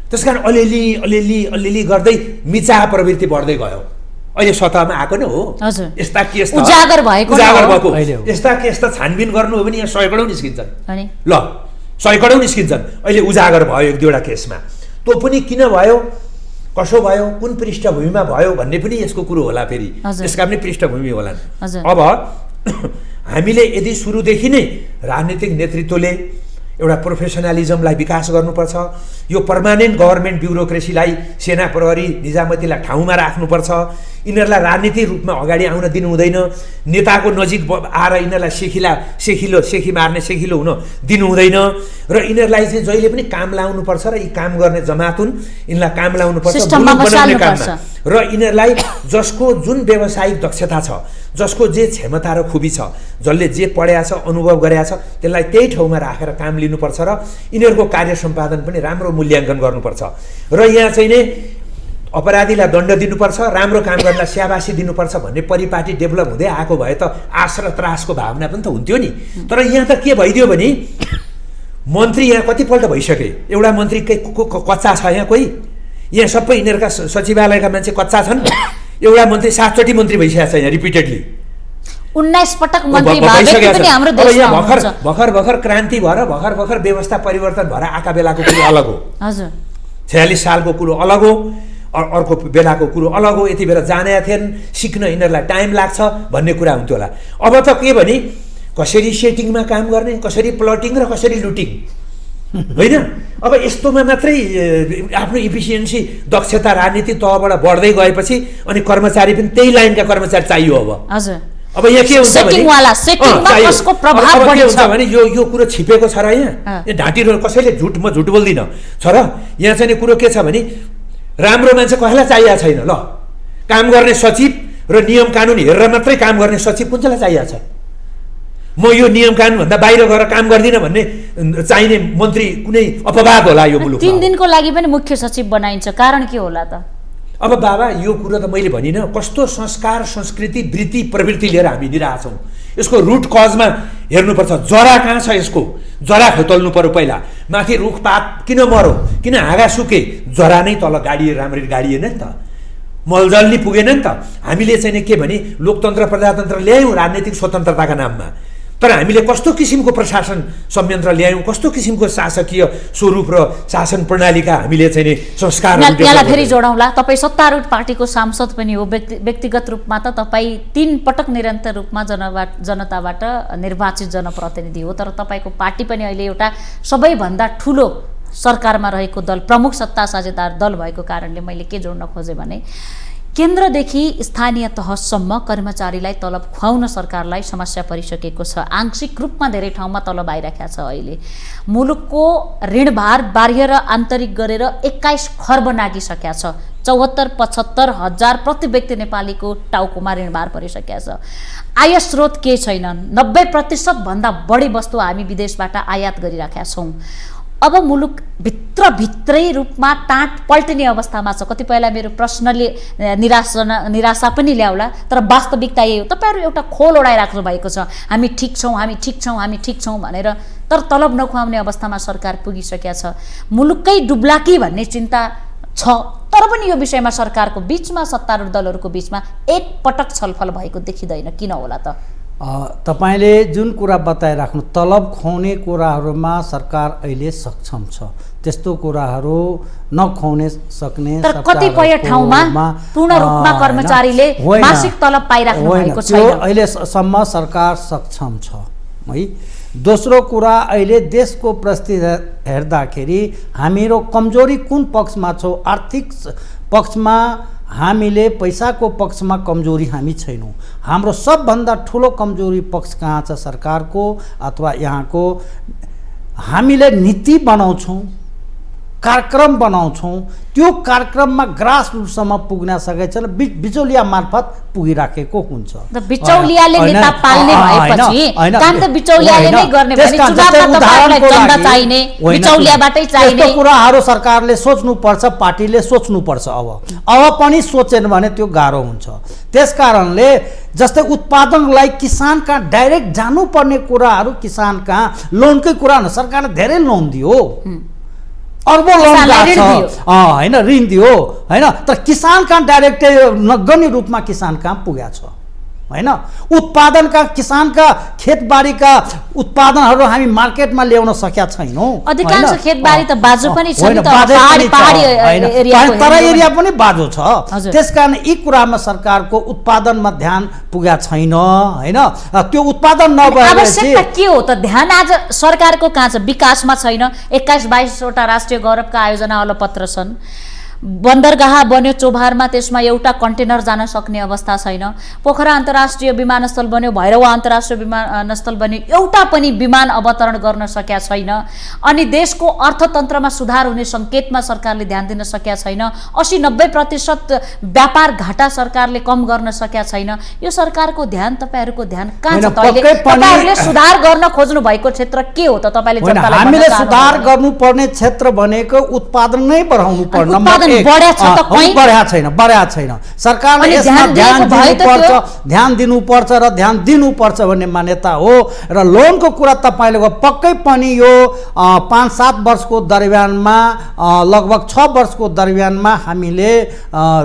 त्यस कारण अलिअलि गर्दै मिचा प्रवृत्ति बढ्दै गयो, अहिले सतहमा आएको नै हो। यस्ता केस उजागर भएको, यस्ता केस त छानबिन गर्नु हो भने यहाँ 100 करोड निस्किन्छन्, ल 100 करोड निस्किन्छन्। अहिले उजागर भयो एक दुईवटा केसमा, त्यो पनि किन भयो, कसो भयो, कुन पृष्ठभूमिमा भयो भन्ने पनि यसको कुरो होला, फेरि यसका पनि पृष्ठभूमि होलान्। अब हामीले यदि सुरुदेखि नै राजनीतिक नेतृत्वले एउटा प्रोफेसनलिजमलाई विकास गर्नुपर्छ, यो पर्मानेन्ट गभर्मेन्ट ब्युरोक्रेसीलाई, सेना प्रहरी निजामतीलाई ठाउँमा राख्नुपर्छ, यिनीहरूलाई राजनीतिक रूपमा अगाडि आउन दिनु हुँदैन, नेताको नजिक आएर यिनीहरूलाई सेखी मार्ने सेखिलो हुन दिनु हुँदैन, र यिनीहरूलाई चाहिँ जहिले पनि काम लाउनुपर्छ र यी काम गर्ने जमात हुन्, यिनलाई काम लाउनुपर्छ बनाउने काममा, र यिनीहरूलाई जसको जुन व्यावसायिक दक्षता छ, जसको जे क्षमता र खुबी छ, जसले जे पढेको छ, अनुभव गरेको छ, त्यसलाई त्यही ठाउँमा राखेर काम लिनुपर्छ र यिनीहरूको कार्य सम्पादन पनि राम्रो मूल्याङ्कन गर्नुपर्छ। र यहाँ चाहिँ नै अपराधीलाई दण्ड दिनुपर्छ, राम्रो काम गर्नलाई स्याबासी दिनुपर्छ भन्ने परिपाटी डेभलप हुँदै आएको भए त आश र त्रासको भावना पनि त हुन्थ्यो नि। तर यहाँ त के भइदियो भने मन्त्री यहाँ कतिपल्ट भइसके, एउटा मन्त्री कच्चा छ, यहाँ कोही, यहाँ सबै यिनीहरूका सचिवालयका मान्छे कच्चा छन्, एउटा मन्त्री 7 चोटि मन्त्री भइसकेको छ यहाँ रिपिटेडली, 19 पटक मन्त्री पनि हाम्रो देशमा भर्खर क्रान्ति भएर भर्खर व्यवस्था परिवर्तन भएर आएका बेलाको कुरो अलग हो। हजुर 46 सालको कुरो अलग हो, अर्को बेलाको कुरो अलग हो। यति बेला जानेका थिएन, सिक्न यिनीहरूलाई टाइम लाग्छ भन्ने कुरा हुन्थ्यो होला। अब त के भने कसरी सेटिङमा काम गर्ने, कसरी प्लटिङ र कसरी लुटिङ, होइन? अब यस्तोमा मात्रै आफ्नो इफिसियन्सी, दक्षता राजनीतिक तहबाट बढ्दै गएपछि अनि कर्मचारी पनि त्यही लाइनका कर्मचारी चाहियो। अब यहाँ के हुन्छ भने यो कुरो छिपेको छ र यहाँ ढाँटी कसैले म झुट बोल्दिनँ छ र यहाँ चाहिँ कुरो के छ भने राम्रो मान्छे कसैलाई चाहिएको छैन। ल, काम गर्ने सचिव र नियम कानुन हेरेर मात्रै काम गर्ने सचिव कुन चाहिँलाई चाहिएको छ? म यो नियम कानुनभन्दा बाहिर गएर काम गर्दिनँ भन्ने चाहिने मन्त्री कुनै अपवाद होला यो मुलुकमा? 3 दिनको लागि पनि मुख्य सचिव बनाइन्छ, कारण के होला त? अब बाबा यो कुरो त मैले भनिनँ, कस्तो संस्कार, संस्कृति, वृत्ति, प्रवृत्ति लिएर हामी हिँडिरहेका छौँ। यसको रुट कजमा हेर्नुपर्छ, जरा कहाँ छ यसको, जरा खोतल्नु पर्यो पहिला। माथि रुखपात किन मर्यो, किन हाँगा सुके, जरा नै तल गाडिए, राम्ररी गाडिएन नि त, मलजल नि पुगेन नि त। हामीले चाहिँ के भने लोकतन्त्र प्रजातन्त्र ल्यायौँ राजनीतिक स्वतन्त्रताका नाममा, तर हामीले कस्तो किसिमको प्रशासन संयन्त्र ल्यायौँ, कस्तो किसिमको शासकीय स्वरूप र शासन प्रणालीका हामीले चाहिँ संस्कार। यहाँलाई फेरि जोडौँला, तपाईँ सत्तारूढ पार्टीको सांसद पनि हो, व्यक्तिगत रूपमा त तपाईँ 3 पटक निरन्तर रूपमा जनताबाट निर्वाचित जनप्रतिनिधि हो, तर तपाईँको पार्टी पनि अहिले एउटा सबैभन्दा ठुलो सरकारमा रहेको दल, प्रमुख सत्ता साझेदार दल भएको कारणले मैले के जोड्न खोजेँ भने केन्द्रदेखि स्थानीय तहसम्म कर्मचारीलाई तलब खुवाउन सरकारलाई समस्या परिसकेको छ। आंशिक रूपमा धेरै ठाउँमा तलब आइरहेको छ। अहिले मुलुकको ऋणभार बाह्य र आन्तरिक गरेर 21 खर्ब नागिसकेको छ। 74-75 हजार प्रति व्यक्ति नेपालीको टाउकोमा ऋणभार परिसकेको छ। आय स्रोत केही छैन। 90% भन्दा बढी वस्तु हामी विदेशबाट आयात गरिराखेका छौँ। अब मुलुक भित्रै रूपमा टाँट पल्टिने अवस्थामा छ। कतिपयलाई मेरो प्रश्नले निराशा पनि ल्याउला, तर वास्तविकता यही हो। तपाईँहरू एउटा खोल ओढाइराख्नु भएको छ, हामी ठिक छौँ भनेर, तर तलब नखुवाउने अवस्थामा सरकार पुगिसकेका छ। मुलुकै डुब्ला कि भन्ने चिन्ता छ, तर पनि यो विषयमा सरकारको बिचमा, सत्तारूढ दलहरूको बिचमा एक पटक छलफल भएको देखिँदैन। किन होला त? तपाईले जुन कुरा बताइराख्नु, तलब खुवाउने कुराहरूमा सरकार अहिले सक्षम छ। त्यस्तो कुराहरू नखुवाउने सक्ने, तर कतिपय ठाउँमा पूर्ण रूपमा कर्मचारीले मासिक तलब पाइराख्नु भएको छैन। अहिलेसम्म सरकार सक्षम छ है। दोस्रो कुरा, अहिले देशको परिस्थिति हेर्दाखेरि हामीहरू कमजोरी कुन पक्षमा छौँ? आर्थिक पक्षमा हामीले पैसाको पक्षमा कमजोरी हामी छैनौँ। हाम्रो सबभन्दा ठुलो कमजोरी पक्ष कहाँ छ? सरकारको अथवा यहाँको। हामीले नीति बनाउँछौँ, कार्यक्रम बनाउँछौँ, त्यो कार्यक्रममा ग्रास रुटसम्म पुग्न सकेको छैन, बिचौलिया मार्फत पुगिराखेको हुन्छ। बिचौलियाले नेता पाल्ने भएपछि काम त बिचौलियाले नै गर्ने भने चुनावमा तपाईहरुलाई चन्दा चाहिने, बिचौलियाबाटै चाहिने। यस्तो कुराहरू सरकारले सोच्नुपर्छ, पार्टीले सोच्नुपर्छ। अब पनि सोचेन भने त्यो गाह्रो हुन्छ। त्यसकारणले जस्तै उत्पादनलाई किसान कहाँ डाइरेक्ट जानुपर्ने कुराहरू किसान कहाँ लोनकै कुरा न, सरकारले धेरै लोन दियो, अर्बौं लोन होइन, ऋण दियो होइन, तर किसान कहाँ डाइरेक्टै नगण्य रूपमा किसान कहाँ पुगेको छ। होइन। उत्पादनका किसानका खेतबारीका उत्पादनहरू हामी मार्केटमा ल्याउन सकेका छैनौँ। अधिकांश खेतबारी त बाजो पनि छ नि त, पहाडी एरियाको तर एरिया पनि बाजो छ। हजुर। त्यसकारण यी कुरामा सरकारको उत्पादनमा ध्यान पुगेका छैन होइन। त्यो उत्पादन नभएपछि आवश्यकता के हो त? ध्यान आज सरकारको कहाँ छ? विकासमा छैन। 21-22वटा राष्ट्रिय गौरवका आयोजना अलपत्र छन्। बन्दरगाह बन्यो चोभारमा, त्यसमा एउटा कन्टेनर जान सक्ने अवस्था छैन। पोखरा अन्तर्राष्ट्रिय विमानस्थल बन्यो, भैरवा अन्तर्राष्ट्रिय विमानस्थल बन्यो, एउटा पनि विमान अवतरण गर्न सकेका छैन। अनि देशको अर्थतन्त्रमा सुधार हुने सङ्केतमा सरकारले ध्यान दिन सकेका छैन। 80-90% व्यापार घाटा सरकारले कम गर्न सकेका छैन। यो सरकारको ध्यान, तपाईँहरूको ध्यान कहाँ छ? तपाईँहरूले सुधार गर्न खोज्नु भएको क्षेत्र के हो त? तपाईँले हामीले सुधार गर्नुपर्ने क्षेत्र भनेको उत्पादन नै बढाउनु पर्ने, बढ्या छैन। सरकारले यसमा ध्यान दिनुपर्छ र ध्यान दिनुपर्छ भन्ने मान्यता हो। र लोनको कुरा तपाईँले पक्कै पनि यो 5-7 वर्षको दरम्यानमा, लगभग 6 वर्षको दरम्यानमा हामीले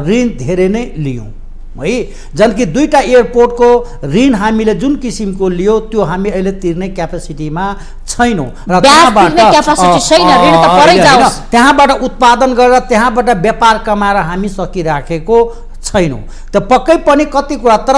ऋण धेरै नै लियौँ है। जबकि 2टा एयरपोर्टको ऋण हामीले जुन किसिमको लियो त्यो हामी अहिले तिर्ने क्यापेसिटीमा छैनौँ र त्यहाँबाट उत्पादन गरेर त्यहाँबाट व्यापार कमाएर हामी सकिराखेको छैनौँ। त पक्कै पनि कति कुरा, तर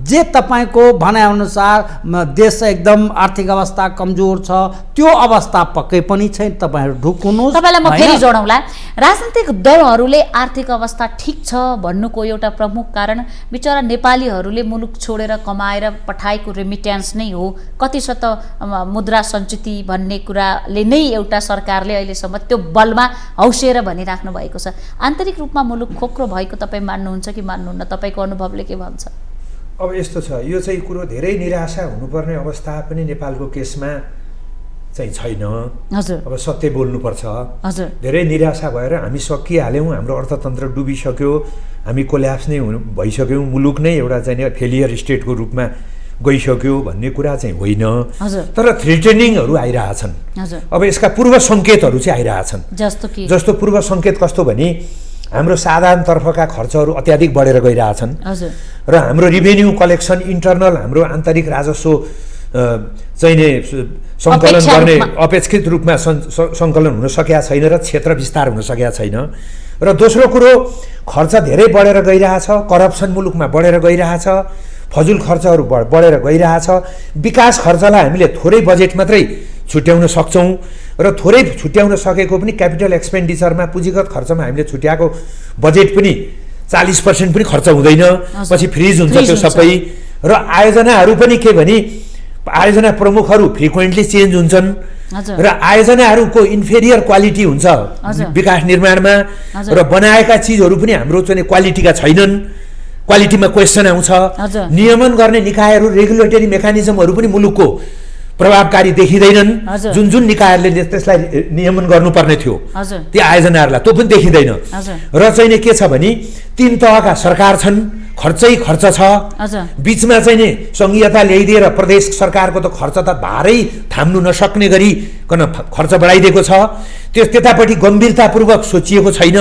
जे तपाईँको भनाइअनुसार देश एकदम आर्थिक अवस्था कमजोर छ, त्यो अवस्था पक्कै पनि छैन। तपाईँहरू ढुक्नुहोस्। तपाईँलाई म फेरि जोडौँला। राजनीतिक दलहरूले आर्थिक अवस्था ठिक छ भन्नुको एउटा प्रमुख कारण बिचरा नेपालीहरूले मुलुक छोडेर कमाएर पठाएको रेमिट्यान्स नै हो। कति छ त मुद्रा सञ्चिति भन्ने कुराले नै एउटा सरकारले अहिलेसम्म त्यो बलमा हौसिएर भनिराख्नु भएको छ। आन्तरिक रूपमा मुलुक खोक्रो भएको तपाईँ मान्नुहुन्छ कि मान्नुहुन्न? तपाईँको अनुभवले के भन्छ? अब यस्तो छ, यो चाहिँ कुरो धेरै निराशा हुनुपर्ने अवस्था पनि नेपालको केसमा चाहिँ छैन। हजुर। अब सत्य बोल्नुपर्छ। हजुर। धेरै निराशा भएर हामी सकिहाल्यौँ, हाम्रो अर्थतन्त्र डुबिसक्यो, हामी कोल्याप्स नै भइसक्यौँ, मुलुक नै एउटा चाहिँ फेलियर स्टेटको रूपमा गइसक्यो भन्ने कुरा चाहिँ होइन। तर थ्रेटनिङहरू आइरहेछन्। अब यसका पूर्व सङ्केतहरू चाहिँ आइरहेछन्। जस्तो पूर्व सङ्केत कस्तो भने हाम्रो साधारण तर्फका खर्चहरू अत्याधिक बढेर गइरहेछन् र हाम्रो रिभेन्यू कलेक्सन, इन्टरनल हाम्रो आन्तरिक राजस्व चाहिने सङ्कलन गर्ने अपेक्षित रूपमा सङ्कलन हुन सकेका छैन र क्षेत्र विस्तार हुन सकेका छैन। र दोस्रो कुरो, खर्च धेरै बढेर गइरहेछ, करप्सन मुलुकमा बढेर गइरहेछ, फजुल खर्चहरू बढेर गइरहेछ। विकास खर्चलाई हामीले थोरै बजेट मात्रै छुट्याउन सक्छौँ र थोरै छुट्याउन सकेको पनि क्यापिटल एक्सपेन्डिचरमा, पुँजीगत खर्चमा हामीले छुट्याएको बजेट पनि 40% पनि खर्च हुँदैन, पछि फ्रिज हुन्छ त्यो सबै। र आयोजनाहरू पनि के भने आयोजना प्रमुखहरू फ्रिक्वेन्टली चेन्ज हुन्छन् र आयोजनाहरूको इन्फेरियर क्वालिटी हुन्छ विकास निर्माणमा र बनाएका चिजहरू पनि हाम्रो चाहिँ क्वालिटीका छैनन्, क्वालिटीमा क्वेसन आउँछ। नियमन गर्ने निकायहरू, रेगुलेटरी मेकानिजमहरू पनि मुलुकको प्रभावकारी देखिँदैनन्। जुन जुन निकायहरूले त्यसलाई नियमन गर्नुपर्ने थियो ती आयोजनाहरूलाई त्यो पनि देखिँदैन। र चाहिँ के छ भने 3 तहका सरकार छन्, खर्चै खर्च छ। बिचमा चाहिँ नि सङ्घीयता ल्याइदिएर प्रदेश सरकारको त खर्च त भारै थाम्नु नसक्ने गरी खर्च बढाइदिएको छ। त्यतापट्टि गम्भीरतापूर्वक सोचिएको छैन।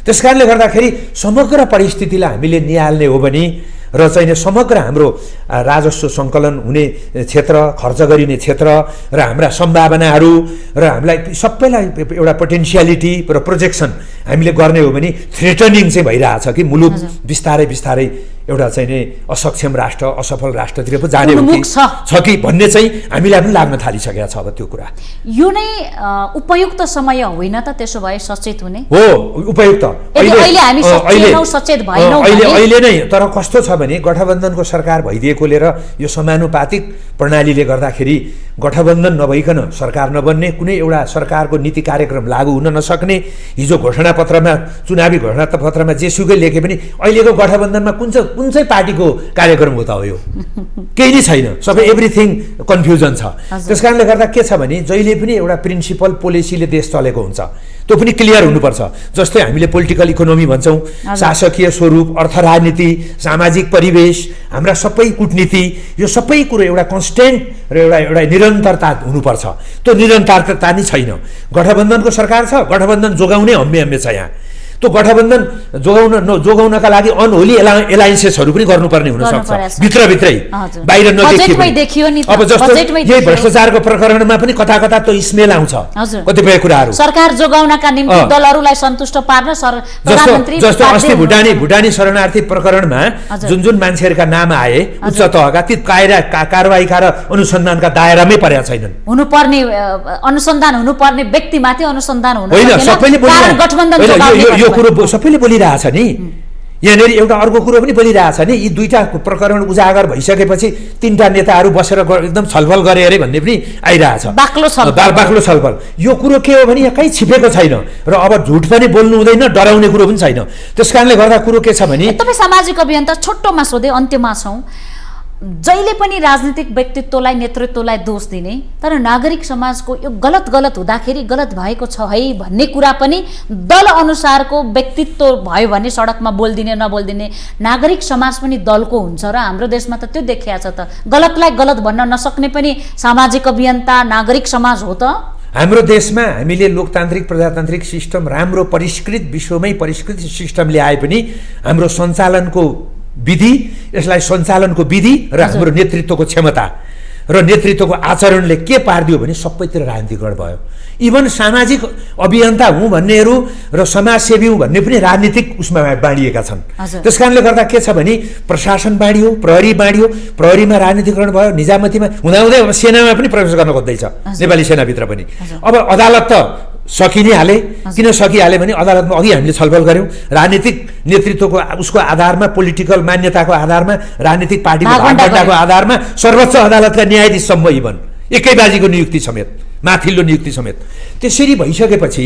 त्यस कारणले गर्दाखेरि समग्र परिस्थितिलाई हामीले निहाल्ने हो भने र चाहिँ समग्र हाम्रो राजस्व सङ्कलन हुने क्षेत्र, खर्च गरिने क्षेत्र र हाम्रा सम्भावनाहरू र हामीलाई सबैलाई एउटा पोटेन्सियालिटी र प्रोजेक्सन हामीले गर्ने हो भने थ्रेटनिङ चाहिँ भइरहेछ कि मुलुक बिस्तारै बिस्तारै एउटा चाहिँ नि असक्षम राष्ट्र, असफल राष्ट्रतिर पो जाने हो कि छ कि भन्ने चाहिँ हामीलाई पनि लाग्न थालिसकेको छ। अब त्यो कुरा यो नै उपयुक्त समय होइन त त्यसो भए सचेत हुने? हो, उपयुक्त। अहिले नै। तर कस्तो छ भने गठबन्धनको सरकार भइदिएकोले र यो समानुपातिक प्रणालीले गर्दाखेरि गठबन्धन नभइकन सरकार नबन्ने, कुनै एउटा सरकारको नीति कार्यक्रम लागू हुन नसक्ने, हिजो घोषणापत्रमा, चुनावी घोषणापत्रमा जेसुकै लेखे पनि अहिलेको गठबन्धनमा कुन चाहिँ पार्टीको कार्यक्रम हो त हो? यो केही नै छैन, सबै एभ्रिथिङ कन्फ्युजन छ। त्यस कारणले गर्दा के छ भने जहिले पनि एउटा प्रिन्सिपल पोलिसीले देश चलेको हुन्छ, त्यो पनि क्लियर हुनुपर्छ। जस्तै हामीले पोलिटिकल इकोनोमी भन्छौँ, शासकीय स्वरूप, अर्थ राजनीति, सामाजिक परिवेश, हाम्रा सबै कुटनीति, यो सबै कुरो एउटा कन्स्टेन्ट र एउटा निरन्तरता हुनुपर्छ। त्यो निरन्तरता नै छैन। गठबन्धनको सरकार छ, गठबन्धन जोगाउने हम्मे छ यहाँ। त्यो गठबन्धन जोगाउनका लागि अनहोली एलायन्सेसहरू पनि गर्नुपर्ने हुनसक्छ भित्रभित्रै, बाहिर नदेखियो। अब जस्तो यही भ्रष्टाचारको प्रकरणमा पनि कता कता त्यो स्मेल आउँछ कतिपय कुराहरू। सरकार जोगाउनका निम्ति दलहरूलाई सन्तुष्ट पार्न प्रधानमन्त्री जस्तो अस्ति भुटानी शरणार्थी प्रकरणमा जुन मान्छेहरूका नाम आए उच्च तहका, ती कारबाहीका र अनुसन्धानका दायरामै परेका छैनन्। हुनुपर्ने अनुसन्धान हुनुपर्ने व्यक्तिमाथि अनुसन्धान हुनु होइन, सबैले यो कुरो सबैले बोलिरहेछ नि। यहाँनिर एउटा अर्को कुरो पनि बोलिरहेछ नि, यी दुईटा प्रकरण उजागर भइसकेपछि तीनटा नेताहरू बसेर एकदम छलफल गरे अरे भन्ने पनि आइरहेछ, बाक्लो छलफल। यो कुरो के हो भने यहाँ कहीँ छिपेको छैन र अब झुट पनि बोल्नु हुँदैन, डराउने कुरो पनि छैन। त्यस कारणले गर्दा कुरो के छ भने तपाईँ सामाजिक अभियन्ता, छोटोमा सोधे अन्त्यमा छौँ, जहिले पनि राजनीतिक व्यक्तित्वलाई नेतृत्वलाई दोष दिने, तर नागरिक समाजको यो गलत हुँदाखेरि गलत भएको छ है भन्ने कुरा पनि दल अनुसारको व्यक्तित्व भयो भने सडकमा बोलिदिने नबोलिदिने, नागरिक समाज पनि दलको हुन्छ र हाम्रो देशमा त त्यो देखिया छ त। गलतलाई गलत भन्न नसक्ने पनि सामाजिक अभियन्ता नागरिक समाज हो त। हाम्रो देशमा हामीले लोकतान्त्रिक प्रजातान्त्रिक सिस्टम राम्रो परिष्कृत, विश्वमै परिष्कृत सिस्टम ल्याए पनि हाम्रो सञ्चालनको विधि, यसलाई सञ्चालनको विधि र हाम्रो नेतृत्वको क्षमता र नेतृत्वको आचरणले के पारिदियो भने सबैतिर राजनीतिकरण भयो। इभन सामाजिक अभियन्ता हुँ भन्नेहरू र समाजसेवी हुँ भन्ने पनि राजनीतिक उसमा बाँडिएका छन्। त्यस कारणले गर्दा के छ भने प्रशासन बाँडियो, प्रहरी बाँडियो, प्रहरीमा राजनीतिकरण भयो, निजामतीमा हुँदाहुँदै अब सेनामा पनि प्रवेश गर्न खोज्दैछ नेपाली सेनाभित्र पनि। अब अदालत त सकिने हाले, किन सकिहाले भने अदालतमा अघि हामीले छलफल गऱ्यौँ, राजनीतिक नेतृत्वको उसको आधारमा, पोलिटिकल मान्यताको आधारमा, राजनीतिक पार्टीको भागबण्डाको आधारमा सर्वोच्च अदालतका न्यायाधीशसम्म इभन एकै बाजीको नियुक्ति समेत, माथिल्लो नियुक्ति समेत। त्यसरी भइसकेपछि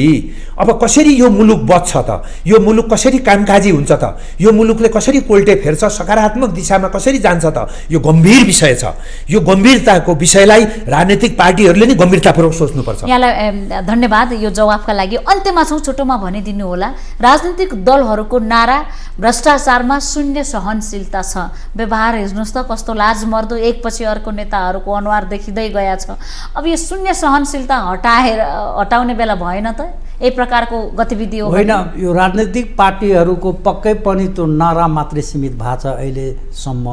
अब कसरी यो मुलुक बच्छ त, यो मुलुक कसरी कामकाजी हुन्छ त, यो मुलुकले कसरी कोल्टे फेर्छ, सकारात्मक दिशामा कसरी जान्छ त, यो गम्भीर विषय छ। यो गम्भीरताको विषयलाई राजनीतिक पार्टीहरूले नै गम्भीरतापूर्वक सोच्नुपर्छ। यहाँलाई धन्यवाद यो जवाफका लागि। अन्त्यमा छौँ, छोटोमा भनिदिनु होला, राजनीतिक दलहरूको नारा भ्रष्टाचारमा शून्य सहनशीलता छ। व्यवहार हेर्नुहोस् त कस्तो लाजमर्दो, एकपछि अर्को नेताहरूको अनुहार देखिँदै गया छ। अब यो शून्य सहनशीलता हटाउने बेला भएन त? यही प्रकारको गतिविधि हो होइन, यो राजनीतिक पार्टीहरूको पक्कै पनि त्यो नारा मात्रै सीमित भएको छ अहिलेसम्म।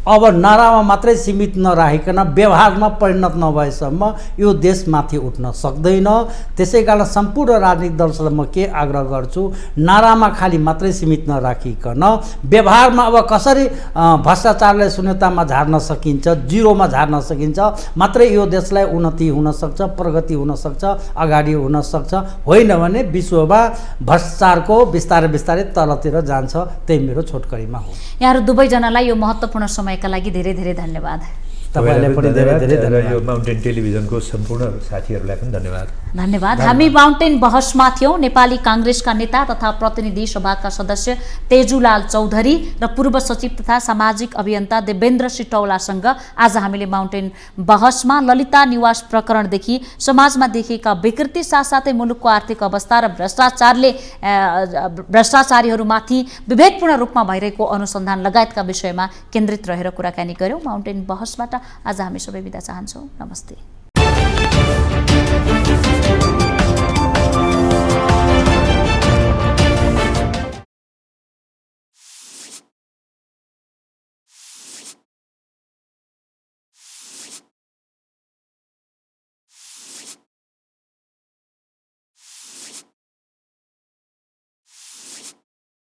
अब नारामा मात्रै सीमित नराखिकन व्यवहारमा परिणत नभएसम्म यो देश माथि उठ्न सक्दैन। त्यसै कारण सम्पूर्ण राजनीतिक दलसँग म के आग्रह गर्छु, नारामा खालि मात्रै सीमित नराखिकन व्यवहारमा अब कसरी भ्रष्टाचारलाई शून्यतामा झार्न सकिन्छ, जिरोमा झार्न सकिन्छ, मात्रै यो देशलाई उन्नति हुनसक्छ, प्रगति हुनसक्छ, अगाडि हुनसक्छ। होइन भने विश्वमा भ्रष्टाचारको बिस्तारै तलतिर जान्छ। त्यही मेरो छोटकरीमा हो। यहाँहरू दुवैजनालाई यो महत्त्वपूर्ण समयका लागि धेरै धेरै धन्यवाद। तपाईँलाई पनि धेरै धेरै धन्यवाद। यो माउन्टेन टेलिभिजनको सम्पूर्ण साथीहरूलाई पनि धन्यवाद। हामी माउन्टेन बहसमा थियौँ। नेपाली काङ्ग्रेसका नेता तथा प्रतिनिधि सभाका सदस्य तेजुलाल चौधरी र पूर्व सचिव तथा सामाजिक अभियन्ता देवेन्द्र सिटौलासँग आज हामीले माउन्टेन बहसमा ललिता निवास प्रकरणदेखि समाजमा देखिएका विकृति साथसाथै मुलुकको आर्थिक अवस्था र भ्रष्टाचारीहरूमाथि विभेदपूर्ण रूपमा भइरहेको अनुसन्धान लगायतका विषयमा केन्द्रित रहेर कुराकानी गर्यौँ। माउन्टेन बहसबाट आज हामी सबै बिदा चाहन्छौँ। नमस्ते।